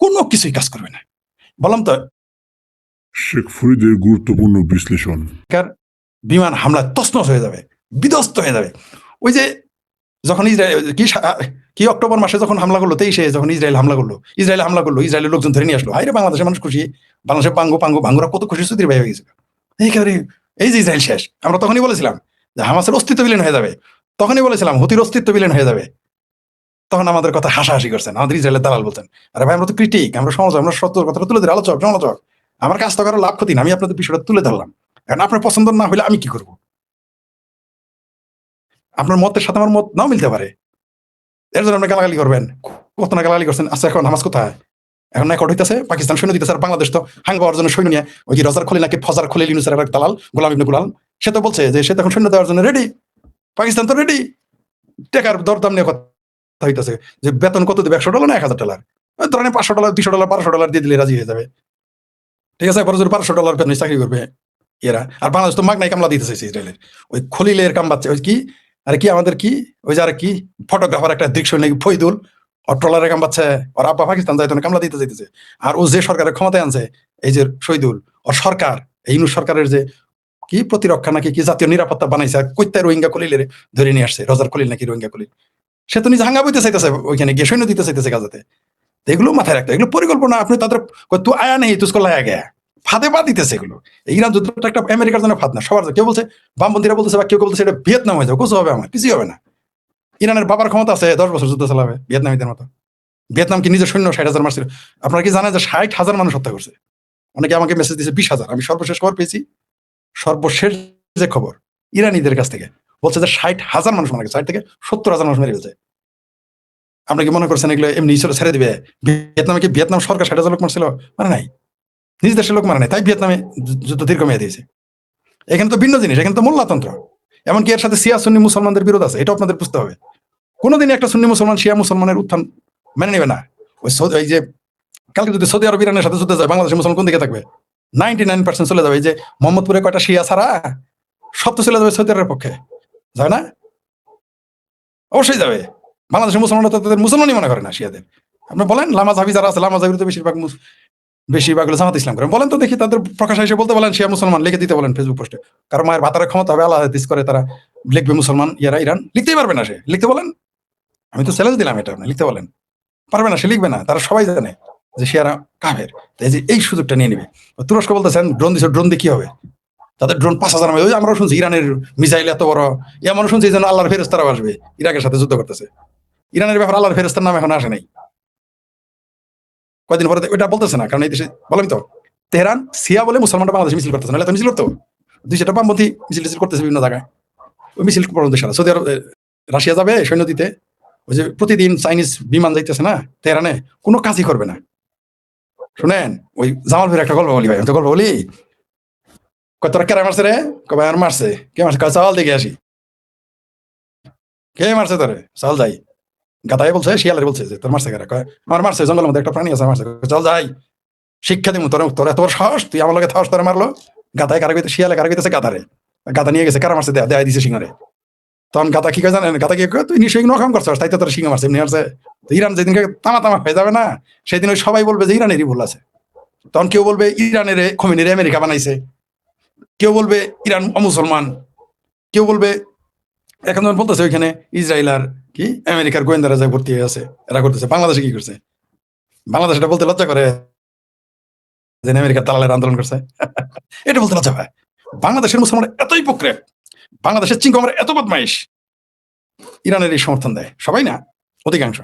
কোনো কিছুই কাজ করবে না। বললাম তো, শেখ ফরিদের গুরুত্বপূর্ণ বিশ্লেষণ। বিমান হামলা তছনছ হয়ে যাবে, বিধ্বস্ত হয়ে যাবে। ওই যে যখন ইসরায়েল কি অক্টোবর মাসে যখন হামলা করলো, 23-এ যখন ইসরায়েল হামলা করলো, ইসরায়েলের লোকজন ধরে নিয়ে আসলো, হাইরে বাংলাদেশের মানুষ খুশি, বাংলাদেশের ভাঙ্গুরা কত খুশি, সুতির ভাই হয়ে গেছিল। এইখানে এই যে ইসরায়েল শেষ, আমরা তখনই বলেছিলাম যে হামাসের অস্তিত্ব বিলীন হয়ে যাবে, তখনই বলেছিলাম হুতির অস্তিত্ব বিলীন হয়ে যাবে। তখন আমাদের কথা হাসাহাসি করছেন, আমাদের ইসরায়েলের দালাল বলতেন, আরে ভাই আমরা তো ক্রিটিক, আমরা সমাজ, আমরা সত্য কথাটা তুলে ধরি, সমালোচক, আমার কাজ তো করার লাভ ক্ষতি না, আমি আপনাদের বিষয়টা তুলে ধরলাম। এখন আপনার পছন্দ না হলে আমি কি করবো? আপনার মতের সাথে আমার মত নাও মিলতে পারে, এর জন্য আপনি গালাগালি করবেন, কত না গালাগালি করছেন। আচ্ছা এখন হামাস কোথায়? এখন রেকর্ড হইতেছে, পাকিস্তান সৈন্য দিতেছে, আর বাংলাদেশ তো হাঙ্গা হওয়ার জন্য সৈন্য নিয়ে, ওই যে রজার খলিল নাকি ফজার খলিল ইউনুসের এক দালাল গোলাম ইবনে গুলাম, সে তো বলছে যে সে তখন সৈন্য দেওয়ার জন্য রেডি, পাকিস্তান তো রেডি, টাকার দরদাম নিয়ে কথা হইতেছে যে বেতন কত দেবে, $100 না $1000, ধরেন $500, $200, $1200 দিয়ে দিলে রাজি হয়ে যাবে। ঠিক আছে, পরে যদি $500 বেতন চাকরি করবে এরা, আর বাংলাদেশ তো মাগনাই কামলা দিতে চাইছে ইসরায়েলের, ওই খলিলের কাম বাচ্চা, ওই কি আরে কি আমাদের কি ওই যে আর কি ফটোগ্রাফার একটা দৃশ্য নাকি ফৈদুল, ওর ট্রলারের কাম পাচ্ছে, ওর আব্বা পাকিস্তান যাইতো না, কামলা দিতে যাইতেছে। আর ও যে সরকারের ক্ষমতায় আনছে, এই যে শহীদুল, ওর সরকার, এই ইউনূস সরকারের যে কি প্রতিরক্ষা নাকি কি জাতীয় নিরাপত্তা বানাইছে, আর কইতে রোহিঙ্গা খলিলের ধরে নিয়ে আসছে, রজার খলিল নাকি রোহিঙ্গা খলিল, সে তো নিজে হাঙ্গা বইতে চাইতেছে, ওইখানে গিয়ে সৈন্য দিতে চাইতেছে গাজাতে। এগুলো মাথায় রাখতে, এগুলো পরিকল্পনা, আপনি তাদের তুই আয়া নেই তুসকো লায়া গেয়া, ফাঁদে পা দিতেছে এগুলো। ইরান যুদ্ধটা একটা আমেরিকার জন্য ফাঁদ না, সবার। কেউ বলছে, বামপন্থীরা বলতেছে, বা কেউ বলতেছে এটা ভিয়েতনাম হয়ে যাবে, কিছু হবে, আমার কিছুই হবে না। ইরানের বাবার ক্ষমতা আছে 10 বছর যুদ্ধ চালাবে ভিয়েতনামীদের মতো। ভিয়েতনাম কি নিজের সৈন্য 60,000 মারছিল? আপনারা কি জানেন যে 60,000 মানুষ হত্যা করছে? অনেকে আমাকে মেসেজ দিয়েছে 20,000। আমি সর্বশেষ খবর পেয়েছি, সর্বশেষ যে খবর ইরানিদের কাছ থেকে বলছে যে 60,000 মানুষ মারা গেছে, 60 থেকে 70,000 মানুষ মেরে গেছে। আপনি কি মনে করছেন এগুলো এমনি ছেড়ে দিবে? ভিয়েতনামে কি ভিয়েতনাম সরকার 60,000 লোক মারছিল? মানে নাই, নিজ দেশের লোক মারা নাই, তাই ভিয়েতনামে যুদ্ধ দীর্ঘমেয়াদী হয়েছে। এখানে তো ভিন্ন জিনিস, এখানে তো মোল্লাতন্ত্র, এমনকি এর সাথে শিয়া সুন্নি মুসলমানদের বিরোধ আছে, এটা আপনাদের বুঝতে হবে। কোনোদিন একটা সুন্নি মুসলমান শিয়া মুসলমানের উত্থান মেনে নেবে না। এই যে কালকে যদি সৌদি আরব ইরানের সাথে যুদ্ধে যায়, বাংলাদেশের মুসলমান কোন দিকে থাকবে? 99% চলে যাবে। এই যে মোহাম্মদপুরে কয়টা শিয়া ছাড়া সব তো চলে যাবে সৌদি আরবের পক্ষে, যাবে না? অবশ্যই যাবে। বাংলাদেশের মুসলমানরা তো তাদের মুসলমানই মনে করে না শিয়াদের। আপনি বলেন লামা জাবি যারা আছে, লামা জাবির তো বেশিরভাগ হলো জামাত ইসলাম করে, বলেন তো দেখি, তাদের প্রকাশ এসে বলতে বলেন শিয়া মুসলমান, লিখে দিতে বলেন ফেসবুক পোস্টে। কারণ মায়ের ভাতারের ক্ষমতা হবে, আল্লাহ হাদিস করে তারা লিখবে মুসলমান, ইয়ারা ইরান লিখতেই পারবে না, সে লিখতে বলেন, আমি তো চ্যালেঞ্জ দিলাম এটা, আপনি লিখতে বলেন, পারবে না, সে লিখবে না, তারা সবাই জানে যে শিয়ারা কাফের। এই যে এই সুযোগটা নিয়ে নিবে। তুরস্ক বলতেছেন ড্রোন দিচ্ছে, ড্রোন দিয়ে কি হবে? তাদের ড্রোন 5,000, ওই আমরাও শুনছি ইরানের মিসাইল এত বড়, এমনও শুনছি যেন আল্লাহর ফেরেশতারাও আসবে ইরাকের সাথে যুদ্ধ করতেছে। ইরানের ব্যাপারে আল্লাহর ফেরেশতার নাম এখন আসে নাই, কয়দিন পরে ওইটা বলতেছে না, কারণ এই দেশে বললাম তো, তেহরান সিয়া বলে মুসলমানরা বাংলাদেশে মিছিল করতেছে, নাহলে তো মিছিল করতো, 2-4টা বামপন্থী মিছিল করতেছে বিভিন্ন জায়গায়, ওই মিছিল পর্যন্ত সারা সৌদি আরব রাশিয়া যাবে সৈন্য দিতে, ওই যে প্রতিদিন চাইনিজ বিমান যাইতেছে না তেহরানে, কোনো কাজই করবে না। শুনেন, ওই জামালপুরের একটা গল্প বলি ভাই, আমি তো গল্প বলি, তোরা কেরা মারছে রে? কবে আর মারছে? কে মারছে? চাল দেখে আসি, কে মারছে তোরে? চাল যাই। গাতাই বলছে, শিয়ালের বলছে যে তোর মারছে কারা? আমার মারছে, জঙ্গলের মধ্যে একটা প্রাণী আছে মারছে। চল যাই, শিক্ষা দিব তোর, তোর এত বড় সাহস, তুই আমার লগে সাহস তোরে মারলো? গাতায় কারা কইতে, শিয়ালে কারা কইতেছে গাতারে, গাতা নিয়ে গেছে, কারা মারছে দেয় দিছে সিংহরে। তখন গাতা কি কয় জানেন? গাতা কি কয়, তুই নিশ্চয়ই নখাম করছিস, তাই তো তোর সিংহ মারছে, এমনি মারছে। ইরান যেদিনকে তামা তামা হয়ে যাবে না, সেদিন ওই সবাই বলবে যে ইরানেরই ভুল আছে। তখন কেউ বলবে ইরানের খমিনির আমেরিকা বানাইছে, কেউ বলবে ইরান অমুসলমান, কেউ বলবে, এখন যখন বলতেছে ওইখানে ইসরায়েল আর কি আমেরিকার গোয়েন্দারা যা ভর্তি হয়ে আছে, এরা করতেছে। বাংলাদেশে কি করছে? বাংলাদেশ এটা বলতে লজ্জা করে যে আমেরিকার দালালের আন্দোলন করছে, এটা বলতে লজ্জা পায়। বাংলাদেশের মুসলমান এতই প্রক্রিয়া, বাংলাদেশের চিঙ্কমার এত বদমাইশ, ইরানের এই সমর্থন দেয়, সবাই না, অধিকাংশ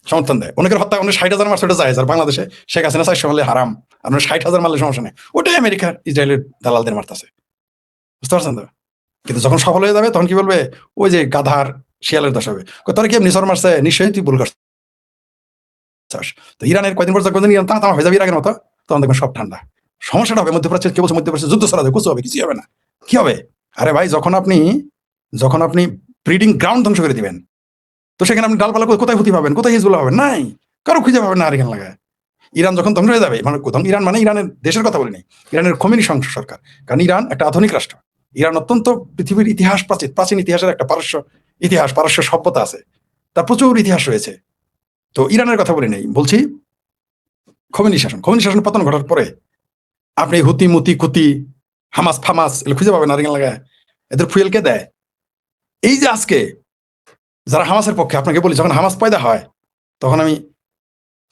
সমর্থন দেয়। অনেকের হত্যা, অনেক 60,000 মারছে, ওটা যায়, আর বাংলাদেশে শেখ হাসিনা 400 মারলে হারাম, আপনার 60,000 মারলে সমস্যা নেই, ওটাই আমেরিকার ইসরায়েলের দালালদের মারতেছে, বুঝতে পারছেন তো? কিন্তু যখন সফল হয়ে যাবে তখন কি বলবে? ওই যে গাধার শিয়ালের দশা হবে, তোরা কি এমনি সর মারছে, নিশ্চয়ই তুই ভুল করছিস। তো ইরানের কয়দিন পর যখন ইরান তামা হয়ে যাবে ইরাকের মতো, তখন দেখবেন সব ঠান্ডা। সমস্যাটা হবে মধ্যপ্রাচ্যে, কেউ বলছে মধ্যপ্রাচ্যে যুদ্ধ ছড়া যাবে, কিছু হবে, কিছুই হবে না। কি হবে? আরে ভাই, যখন আপনি ব্রিডিং গ্রাউন্ড ধ্বংস করে দিবেন, তো সেখানে আপনি ডালপালা কোথায় হুতি পাবেন, কোথায় হিজবুল্লাহ পাবেন? নাই, কারো খুঁজে পাবেন না আর এখানে লাগায়। ইরান যখন ধ্বংস হয়ে যাবে, মানে কোথাও ইরান মানে ইরানের দেশের কথা বলিনি, ইরানের খোমেনি সরকার, কারণ ইরান একটা আধুনিক রাষ্ট্র। ইরান অত্যন্ত পৃথিবীর ইতিহাস প্রাচীন ইতিহাসের একটা পারস্য সভ্যতা আছে, তার প্রচুর ইতিহাস রয়েছে। তো ইরানের কথা বলি নেই, বলছি খোমেনি শাসন পতন ঘটার পরে আপনি হুতি মুতি কুতি হামাস ফামাস এগুলো খুঁজে পাবেন আর এখানে লাগায়। এদের ফুয়েল কে দেয়? এই যে আজকে যারা হামাসের পক্ষে, আপনাকে বলি, যখন হামাস পয়দা হয় তখন আমি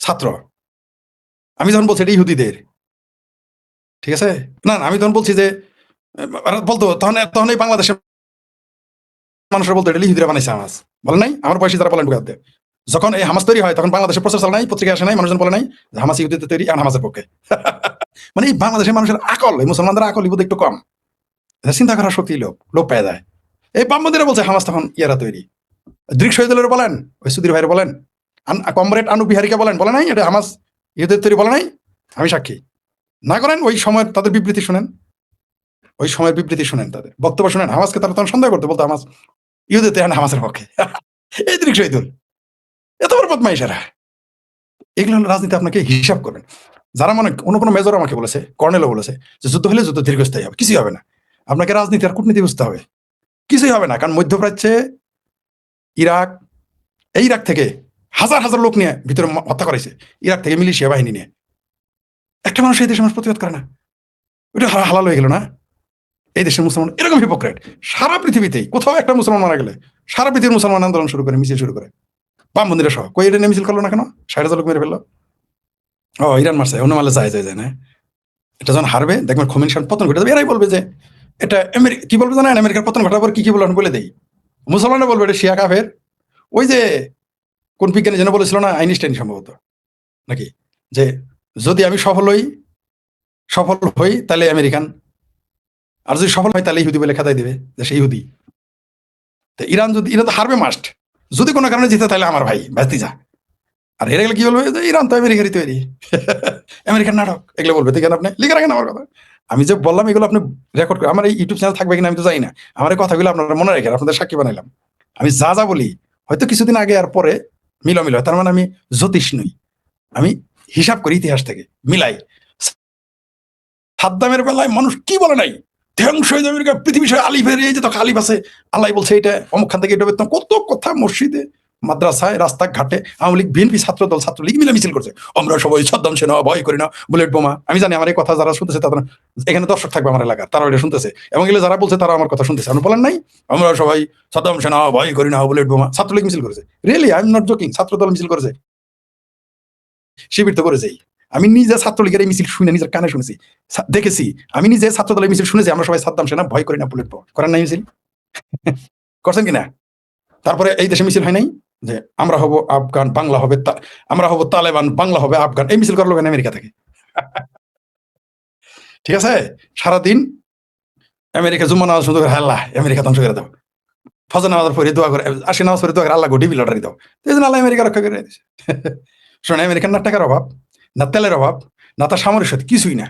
ছাত্র, আমি যখন বলছি এটা ইহুদিদের, ঠিক আছে না, আমি তখন বলছি যে বলতো তখন এই বাংলাদেশের মানুষরা বলতো এটা ইহুদিরা বানাইছে হামাস, বলে নাই? আমার বয়সী যারা বলেন ঢুকাতে, যখন এই হামাস তৈরি হয় তখন বাংলাদেশের প্রচার চালা নাই, পত্রিকা আসে নাই, মানুষজন বলে নাই যে হামাস ইহুদিদের তৈরি, এখন হামাসের পক্ষে। মানে এই বাংলাদেশের মানুষের আকল, এই মুসলমানদের আকল ইহুদ একটু কম, চিন্তা করার শক্তি লোপ পেয়ে যায়। এই বামবন্দিরা বলছে হামাস তখন ইয়ারা তৈরি, দৃক শহীদুলের বলেন, ওই সুধীর ভাইয়ের বলেন, কমরেড আনু বিহারীকে বলে নাই এটা হামাস ইহুদের তৈরি, বলে নাই? আমি সাক্ষী। না করেন ওই সময় তাদের বিবৃতি শুনেন, ওই সময়ের বিবৃতি শুনেন, তাদের বক্তব্য শুনেন। হামাসকে তারা তখন সন্দেহ করতে, বলতো হামাস ইহুদের তৈরি, হামাসের পক্ষে। এই দৃক শহীদুল এত বড় বদমাইশেরা। এগুলো হলো রাজনীতি, আপনাকে হিসাব করবেন। যারা মানে কোনো মেজর আমাকে বলেছে, কর্নেলও বলেছে যে যুদ্ধ হলে যুদ্ধ দীর্ঘস্থায়ী হবে, কিছুই হবে না। আপনাকে রাজনীতি আর কূটনীতি বুঝতে হবে, কিছুই হবে না। কারণ মধ্যপ্রাচ্যে ইরাক থেকে হাজার হাজার লোক নিয়ে ভিতরে হত্যা করেছে, ইরাক থেকে মিলিশিয়া বাহিনী নিয়ে। একটা মানুষ এই দেশে মানুষ প্রতিবাদ করে না, ওইটা হালাল হয়ে গেল না? এই দেশের মুসলমান এরকম হিপোক্রেট সারা পৃথিবীতেই, কোথাও একটা মুসলমান মারা গেলে সারা পৃথিবীর মুসলমান আন্দোলন শুরু করে, মিছিল শুরু করে, বাম মন্দিরে সহ। কই এটা নিয়ে মিছিল করলো না কেন? 60,000 লোক মেরে ফেললো। ও ইরান মারছে, অন্য মারলে যায় না। এটা যখন হারবে দেখবেন খোমেনি পতন ঘটে যাবে, এরাই বলবে যে এটা কি বলবে জানেন? আমেরিকার পতন ঘটার পর কি বলবেন বলে দেই। মুসলমানরা বলবে এটা শিয়া কাফের। ওই যে কোন বিজ্ঞানী যেন বলেছিল না, আইনস্টাইন সম্ভবত নাকি, যে যদি আমি সফল হই তাহলে আমেরিকান, আর যদি সফল হয় তাহলে ইহুদি বলে খাতায় দিবে যে সে ইহুদি। তো ইরান তো হারবে মাস্ট, যদি কোনো কারণে জিতে তাহলে আমার ভাই বাঁচতে যা। আর হেরে গেলে কি বলবে যে ইরান তো আমেরিকারই তৈরি, আমেরিকার নাটক, এগুলো বলবে। দেখেন আপনি লিখে রাখেন আমার কথা, আমি যে বললাম এগুলো আপনি রেকর্ড করে, আমার এই ইউটিউব চ্যানেল থাকবে কিনা আমি তো জানি না, আমার এই কথাগুলো আপনারা মনে রাখেন, আপনাদের সাক্ষী বানাইলাম। আমি যা বলি হয়তো কিছুদিন আগে আর পরে মিল হয়, তার মানে আমি জ্যোতিষ নই, আমি হিসাব করি ইতিহাস থেকে মিলাই। সাদ্দামের বেলায় মানুষ কি বলে নাই, ধ্বংস হয়ে যাবে পৃথিবী, আলিফের এই যে তখন আলিফ আছে, আল্লাহ বলছে এটা অমুক খান থেকে এটা বেতন, কত কথা মসজিদে মাদ্রাসায় রাস্তাঘাটে আওয়ামী লীগ বিএনপি ছাত্রলীগ মিলে মিছিল করছে, আমরা সবাই সাদ্দাম সেনা, ভয় করি না, বুলেট বোমা। আমি জানি আমার এই কথা যারা শুনতেছে তারা, এখানে দর্শক থাকবে আমার এলাকার, তারা এটা শুনতেছে, এবং এগুলো যারা বলছে তারা আমার কথা শুনতেছে। আপনি বলেন নাই আমরা সবাই সাদ্দাম সেনা, ভয় করি না, বুলেট বোমা? ছাত্রলীগ মিছিল করেছে, really I am not joking, Chhatra Dal মিছিল করেছে, শিবির তো করেছেই। আমি নিজে ছাত্রলীগের এই মিছিল শুনে নিজের কানে শুনেছি, দেখেছি। আমি নিজে ছাত্রদলের মিছিল শুনেছি, আমরা সবাই সাদ্দাম সেনা, ভয় করি না, বুলেট বোমা। করেন নাই মিছিল? করছেন কিনা? তারপরে এই দেশে মিছিল হয় নাই যে আমরা হব আফগান, বাংলা হবে, আমরা হব তালেবান, বাংলা হবে আফগান? এই মিছিল করলো কেন আমেরিকা থেকে? ঠিক আছে, সারাদিন আমেরিকা জুম্মা নামাজ শুধু আল্লাহ আমেরিকা ধ্বংস করে দাও, ফজর নামাজের পরে দোয়া করে, আসে নামাজ পরে দোয়া করে আল্লাহ ডিবি লটারি দাও, এই জন্য আল্লাহ আমেরিকা রক্ষা করে দিয়েছে। শোন, আমেরিকার না টাকার অভাব, না তেলের অভাব, না তার সামরিক শক্তি, কিছুই না।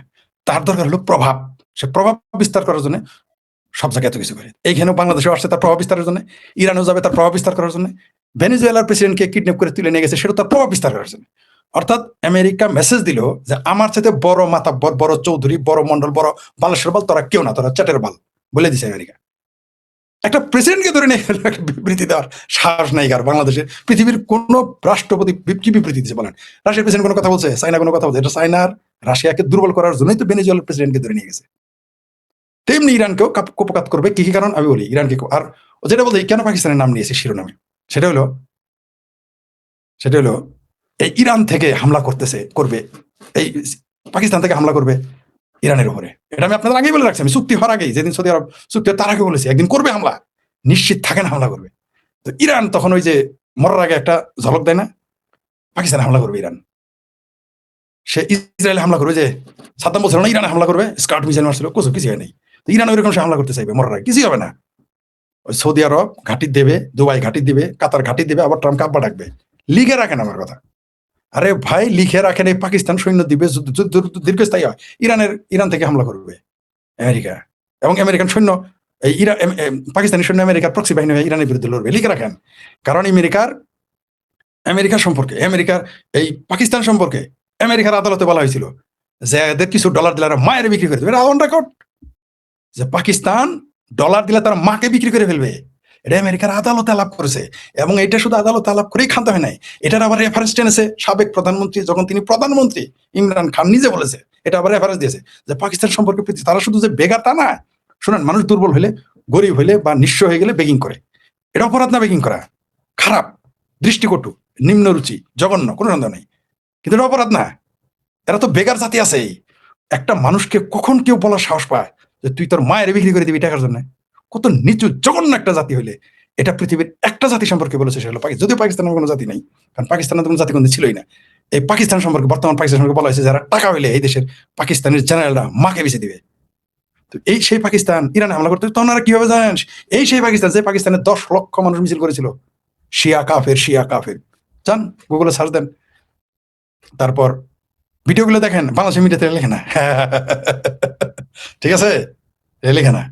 তার দরকার হলো প্রভাব। সে প্রভাব বিস্তার করার জন্য সব জায়গায় এত কিছু করে। এইখানেও বাংলাদেশে আসছে তার প্রভাব বিস্তারের জন্য, ইরানেও যাবে তার প্রভাব বিস্তার করার জন্য, ভেনেজুয়েলার প্রেসিডেন্টকে কিডন্যাপ করে তুলে নিয়ে গেছে সেটা তার প্রভাব বিস্তার করার জন্য। অর্থাৎ আমেরিকা মেসেজ দিল যে আমার চাইতে বড় মাতাব্বর, বড় চৌধুরী, বড় মন্ডল, বড় বালেশ্বর বাল তোরা কেউ না, তোরা চ্যাটের বাল, বলে দিছে আমেরিকা। একটা প্রেসিডেন্টকে ধরে নিয়ে একটা বিবৃতি দেওয়ার সাহস নাই কার বাংলাদেশে। পৃথিবীর কোন রাষ্ট্রপতি কি বিবৃতি দিচ্ছে বলেন? রাশিয়ার প্রেসিডেন্ট কোনো কথা বলছে? চায়না কোনো কথা বলছে? এটা চায়নার রাশিয়াকে দুর্বল করার জন্যই তো ভেনেজুয়েলার প্রেসিডেন্টকে ধরে নিয়ে গেছে। তেমনি ইরানকেও কোপকাত করবে। কি কারণ আমি বলি, ইরানকে আর যেটা বলতে কেন পাকিস্তানের নাম নিয়েছে শিরোনামে, সেটা হলো এই ইরান থেকে হামলা করবে, এই পাকিস্তান থেকে হামলা করবে ইরানের উপরে। এটা আমি আপনাদের আগেই বলে রাখছি, আমি চুক্তি হওয়ার আগেই, যেদিন সৌদি আরব চুক্তি তার আগে বলেছি একদিন করবে হামলা, নিশ্চিত থাকেন হামলা করবে। তো ইরান তখন ওই যে মরার আগে একটা ঝলক দেয় না, পাকিস্তানে হামলা করবে ইরান, সে ইসরায়েলে হামলা করবে। যে সাদ্দাম বলছিল না ইরানে হামলা করবে, স্কার্ট মিসাইল মারছিল, কিছু হয় নাই। তো ইরান ওইরকম সে হামলা করতে চাইবে মরার আগে, কিছুই হবে না। ওই সৌদি আরব ঘাঁটি দেবে, দুবাই ঘাঁটি দিবে, কাতার ঘাঁটি দিবে, আবার ট্রাম্প কাব্বা ডাকবে। লিখে রাখেন আমার কথা, আরে ভাই লিখে রাখেন, এই পাকিস্তান সৈন্য দিবে, দীর্ঘস্থায়ী হয়। ইরান থেকে হামলা করবে আমেরিকা, এবং আমেরিকান সৈন্য এই পাকিস্তানি সৈন্য আমেরিকার প্রক্সি বাহিনী হয়ে ইরানের বিরুদ্ধে লড়বে, লিখে রাখেন। কারণ আমেরিকার সম্পর্কে, আমেরিকার এই পাকিস্তান সম্পর্কে আমেরিকার আদালতে বলা হয়েছিল যে এদের কিছু ডলার দিলে মায়ের বিক্রি করে দেবে। এটা অন রেকর্ড যে পাকিস্তান ডলার দিলে তারা মাকে বিক্রি করে ফেলবে। এটা আমেরিকার আদালতে আলাপ করেছে, এবং এটা শুধু আদালতে আলাপ করেই ক্ষান্ত হয় নাই, এটার আবার রেফারেন্স টেনেছে সাবেক প্রধানমন্ত্রী, যখন তিনি প্রধানমন্ত্রী ইমরান খান নিজে বলেছে, এটা আবার রেফারেন্স দিয়েছে যে পাকিস্তান সম্পর্কে তারা শুধু যে বেগার তা না। শুনেন, মানুষ দুর্বল হলে, গরিব হইলে বা নিঃস্ব হয়ে গেলে বেগিং করে, এটা অপরাধ না? বেগিং করা খারাপ, দৃষ্টিকটু, নিম্নরুচি, জঘন্য, কোনো সন্দেহ নেই, কিন্তু এটা অপরাধ না। এরা তো বেগার জাতি আছে। একটা মানুষকে কখন কেউ বলার সাহস পায় যে তুই তোর মায়ের বিক্রি করে দিবি টাকার জন্য? কত নিচু জঘন্য একটা জাতি হইলে এটা পৃথিবীর একটা জাতি সম্পর্কে বলেছে, সেটা হলো পাকিস্তান। যদিও পাকিস্তানের কোনো জাতি নাই, কারণ পাকিস্তানের কোনো জাতি কোনো ছিলই না। এই পাকিস্তান সম্পর্কে, বর্তমান পাকিস্তান সম্পর্কে বলা হয়েছে যারা টাকা হইলে এই দেশের পাকিস্তানের জেনারেলরা মাকে বেঁচে দিবে। তো এই সেই পাকিস্তান ইরানে হামলা করতে, তখন আর কিভাবে জানেন? এই সেই পাকিস্তান যে পাকিস্তানের 10 লক্ষ মানুষ মিছিল করেছিল, শিয়া কাফের, শিয়া কাফের। যান গুগলে সার্চ দেন, তারপর ভিডিওগুলো দেখেন। বাংলাদেশের মিডিয়াতে লেখে না, ঠিক আছে, লেখে না।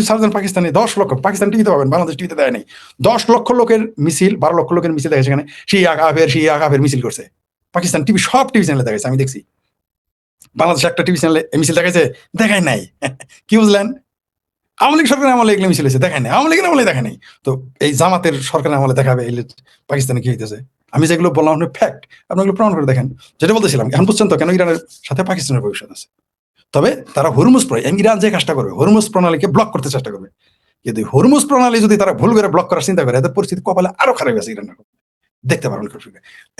সার্চ দেন পাকিস্তানি 10 লক্ষ, পাকিস্তান টিভিতে পাবেন, বাংলাদেশ টিভিতে দেয় নাই। 10 লক্ষ লোকের মিছিল, 12 লক্ষ লোকের মিছিল দেখে সেখানে শিয়া কাফের মিছিল করছে। পাকিস্তান টিভি, সব টিভি চ্যানেলে দেখাইছে, আমি দেখছি। বাংলাদেশ একটা টিভি চ্যানেলে মিছিল দেখাইছে? দেখায় নাই। কি বুঝলেন? আওয়ামী লীগ সরকারের আমলে এগুলো মিছিল হয়েছে, দেখায় নাই। আওয়ামী লীগের আমলে দেখা নাই। তো এই জামাতের সরকারের আমলে দেখাবে এই পাকিস্তানে কি হইতেছে? আমি যেগুলো বললাম ফ্যাক্ট, আপনি এগুলো প্রমাণ করে দেখেন। যেটা বলতেছিলাম, এখন বুঝছেন তো কেন ইরানের সাথে পাকিস্তানের ভবিষ্যৎ আছে। তবে তারা হরমুজ ইরান যে কাজটা করবে, হরমুজ প্রণালীকে ব্লক করতে চেষ্টা করবে। কিন্তু হরমুজ প্রণালী যদি তারা ভুল করে ব্লক করার চিন্তা করে, এদের পরিস্থিতি কপালে আরো খারাপ আছে ইরানের। দেখতে পারবেন,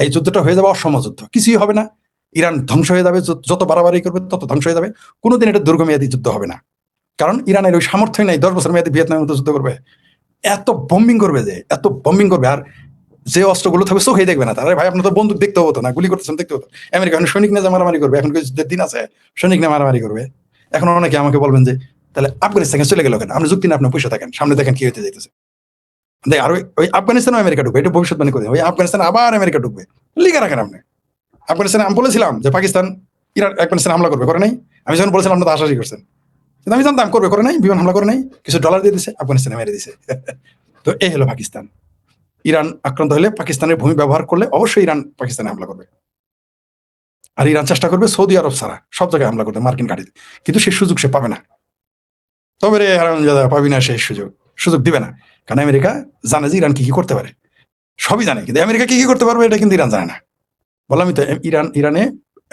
এই যুদ্ধটা হয়ে যাবে অসম যুদ্ধ, কিছুই হবে না। ইরান ধ্বংস হয়ে যাবে, যত বাড়াবাড়ি করবে তত ধ্বংস হয়ে যাবে। কোনোদিন এটা দীর্ঘমেয়াদী যুদ্ধ হবে না, কারণ ইরানের ওই সামর্থ্য নাই 10 বছর মেয়াদী ভিয়েতনামের মতো যুদ্ধ করবে। এত বম্বিং করবে, এত বম্বিং করবে, আর যে অস্ত্রগুলো থাকবে চোখেই দেখবে না তারা। ভাই, আপনার তো বন্দুক দেখতে হতো না, গুলি করতেছেন দেখতে হতো। আমেরিকা সৈনিক না মারামারি করবে, এখন যুদ্ধের দিন আছে, সৈনিক না মারামারি করবে। এখন অনেকে আমাকে বলবেন যে তাহলে আফগানিস্তানে চলে গেল কেন? আপনি যুক্তি না, আপনার পয়সা থাকেন, সামনে দেখেন কি হতে যাইতেছে। আর ওই আফগানিস্তানে আমেরিকা ঢুকবে, এটা ভবিষ্যৎবাণী করে। ওই আফগানিস্তান আবার আমেরিকা ঢুকবে, লিখে রাখেন আপনি। আফগানিস্তানে আমি বলেছিলাম যে পাকিস্তান ইরান আফগানিস্তানে হামলা করবে, করে নাই? আমি যখন বলেছিলাম আপনার তো আশাসই করছেন, কিন্তু আমি জানতাম করবে, করে নাই? বিমান হামলা করে নাই, কিছু ডলার দিয়ে দিচ্ছে, আফগানিস্তানে মেরে দিছে। তো এই হলো পাকিস্তান। ইরান আক্রান্ত হলে, পাকিস্তানের ভূমি ব্যবহার করলে অবশ্যই ইরান পাকিস্তানে হামলা করবে। আর ইরান চেষ্টা করবে সৌদি আরব ছাড়া সব জায়গায় হামলা করতে, মার্কিন ঘাঁটিতে। কিন্তু সেই সুযোগ সে পাবে না। তবে রে হারামজাদা, পাবি না সেই সুযোগ দিবে না। কারণ আমেরিকা জানে যে ইরান কি কি করতে পারে, সবই জানে, কিন্তু আমেরিকা কি কি করতে পারবে এটা কিন্তু ইরান জানে না। বললামই তো, ইরানে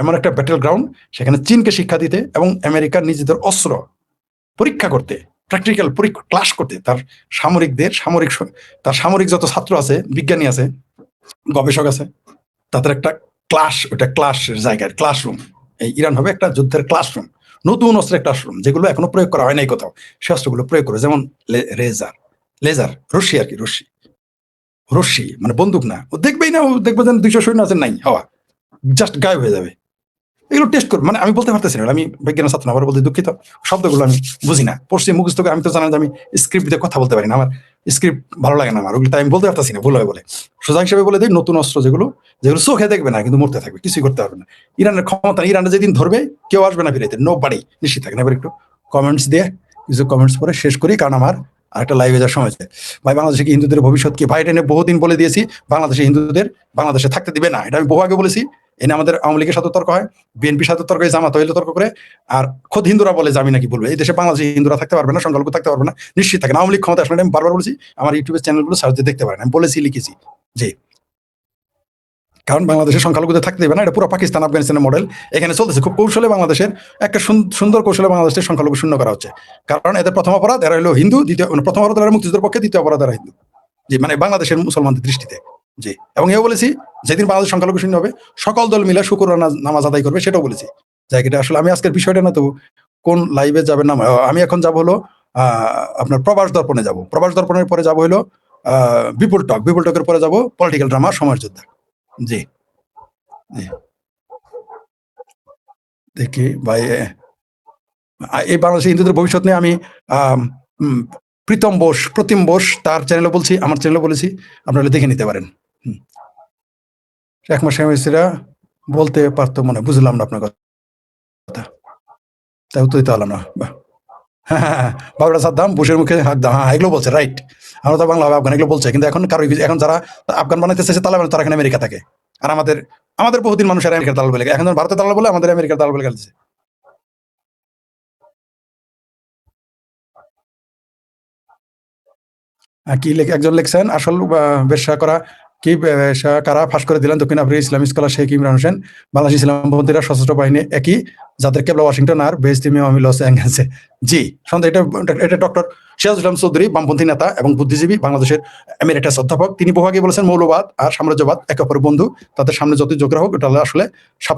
এমন একটা ব্যাটেল গ্রাউন্ড, সেখানে চীনকে শিক্ষা দিতে এবং আমেরিকার নিজেদের অস্ত্র পরীক্ষা করতে, প্র্যাকটিক্যাল ক্লাস করতে, তার সামরিক যত ছাত্র আছে, বিজ্ঞানী আছে, গবেষক আছে, তাদের একটা ক্লাসের জায়গায় ক্লাসরুম। এই ইরান হবে একটা যুদ্ধের ক্লাসরুম, নতুন অস্ত্রের ক্লাসরুম, যেগুলো এখনো প্রয়োগ করা হয় নাই কোথাও। সে অস্ত্রগুলো প্রয়োগ করে, যেমন লেজার, রশ্মি আর কি, রশ্মি মানে বন্দুক না। ও দেখবেই না, ও দেখবে যেন 200 সৈন্য আছে, নাই, হওয়া জাস্ট গায়েব হয়ে যাবে। এগুলো টেস্ট করবে, মানে আমি বলতে পারতেছি না, আমি বিজ্ঞানের ছাত্র না, আবার বলতে দুঃখিত, শব্দগুলো আমি বুঝি না, পড়ছি মুখস্থ করে। আমি তো জানেন যে আমি স্ক্রিপ্ট দিয়ে কথা বলতে পারি না, আমার স্ক্রিপ্ট ভালো লাগে না আমার, ওগুলো তাই আমি বলতে পারতেছি না, ভুল হয় বলে। সোজা হিসেবে বলে দিই, নতুন অস্ত্র যেগুলো চোখে দেখবে না, কিন্তু মরতে থাকবে, কিছুই করতে পারবে না। ইরানের ক্ষমতা, ইরানে যেদিন ধরবে কেউ আসবে না ফিরাইতে, নো বাড়ি, নিশ্চিত থাকেন। এবার একটু কমেন্টস দিয়ে কিছু কমেন্টস পরে শেষ করি, কারণ আমার আরেকটা লাইভে যাওয়ার সময় আছে। ভাই, বাংলাদেশে কি হিন্দুদের ভবিষ্যৎ কি? ভাই, এটা নিয়ে বহুদিন বলে দিয়েছি, বাংলাদেশে থাকতে দিবে না, এটা আমি বহু আগে বলেছি। এনে আমাদের আওয়ামী লীগের সাথে তর্ক হয়, বিএনপির সাথে তর্ক হয়, জামাত হইলে তর্ক করে, আর খোদ হিন্দুরা বলে যে আমি নাকি বলবো এই দেশে বাংলাদেশে হিন্দুরা থাকতে পারবে না, সংখ্যালঘু থাকতে পারবে না, নিশ্চিত থাকেন। আওয়ামী লীগ ক্ষমতা আসলে আমি বারবার বলেছি, আমার ইউটিউবের চ্যানেলগুলো সার্চ দিয়ে দেখতে পারেন, আমি বলেছি, লিখেছি যে কারণ বাংলাদেশের সংখ্যালঘুদের থাকতে দেবে না। এটা পুরো পাকিস্তান আফগানিস্তানের মডেল এখানে চলতেছে। খুব কৌশলে বাংলাদেশের একটা সুন্দর কৌশলে বাংলাদেশের সংখ্যালঘু শূন্য করা হচ্ছে। কারণ এদের প্রথম অপরাধ, এরা হলো হিন্দু, প্রথম অপরাধ এরা মুক্তিযুদ্ধের পক্ষে, দ্বিতীয় অপরাধ এরা হিন্দু, জি, মানে বাংলাদেশের মুসলমানদের দৃষ্টিতে, জি। এবং এও বলেছি, যেদিন বাংলাদেশ সংখ্যালঘু শূন্য হবে, সকল দল মিলে শুকর নামাজ আদায় করবে, সেটাও বলেছি। জায়গাটা আসলে আমি আজকের বিষয়টা না, তো কোন লাইভে যাবেন না, আমি এখন যাব হলো আপনার প্রবাস দর্পণে যাব, প্রবাস দর্পণের পরে যাব হলো বিপুল টকের পরে যাব পলিটিক্যাল ড্রামা সময়ের যোদ্ধা, জি। দেখি ভাই, এই বাংলাদেশের হিন্দুদের ভবিষ্যৎ নিয়ে আমি প্রতিম বোস তার চ্যানেলে বলছি, আমার চ্যানেলে বলেছি, আপনারা দেখে নিতে পারেন। শেখ মাসিরা বলতে পারতো, মনে বুঝলাম না আপনার কথা, তাই উত্তর দিতে পারলাম না। হ্যাঁ, বাবরা সাদ্দাম বুশের মুখে হাত দাও, হ্যাঁ এগুলো বলছে, রাইট। আমরা তো বাংলা হবে আফগান এগুলো বলছে, কিন্তু এখন কারো এখন যারা আফগান বানাইতে চাইছে তালেবান, তারা এখানে আমেরিকা থাকে। আর আমাদের আমাদের বহুদিন মানুষের আমেরিকার দালাল বলে, এখন যখন ভারতের দালাল বলে আমাদের আমেরিকার দালাল বলে গেছে। কি একজন লিখছেন, আসল বেশ্যা করা কি বেশ্যা কারা ফাঁস করে দিলেন দক্ষিণ আফ্রিকার ইসলামী স্কলার শেখ ইমরান হোসেন। বাংলাদেশ ইসলামপন্থীরা সশস্ত্র বাহিনী একই, যাদের কেবল ওয়াশিংটন আর বেস্তিমি আমি লস অ্যাঞ্জেলেসে। জি সন্দেহ, এটা ডক্টর সিরাজুল ইসলাম চৌধুরী, বামপন্থী নেতা এবং বুদ্ধিজীবী, বাংলাদেশের এমিরেটাস অধ্যাপক। তিনি বহু আগে বলেছেন মৌলবাদ আর সাম্রাজ্যবাদ একে অপরের বন্ধু, তাদের সামনে যতই যোগ্য হোক এটা আসলে সাপ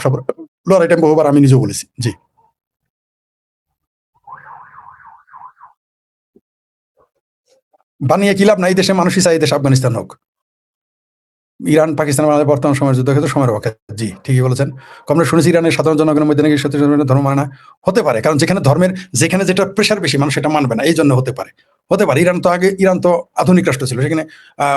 লড়াইটা বহুবার আমি নিজেও বলেছি। জি বানিয়ে কি লাভ নাই, দেশে মানুষই চাই দেশ আফগানিস্তান হোক। ইরান পাকিস্তান বাংলাদেশ বর্তমান সময়ের যুদ্ধ ক্ষেত্রে সময়ের পক্ষে। জি ঠিকই বলেছেন। আমরা শুনেছি ইরানের সাধারণ জনগণের মধ্যে নাকি সত্যি ধর্ম মানে না। হতে পারে, কারণ যেখানে ধর্মের যেখানে যেটা প্রেশার বেশি মানুষ সেটা মানবে না, এই জন্য হতে পারে। হতে পারে ইরান তো আধুনিক রাষ্ট্র ছিল, সেখানে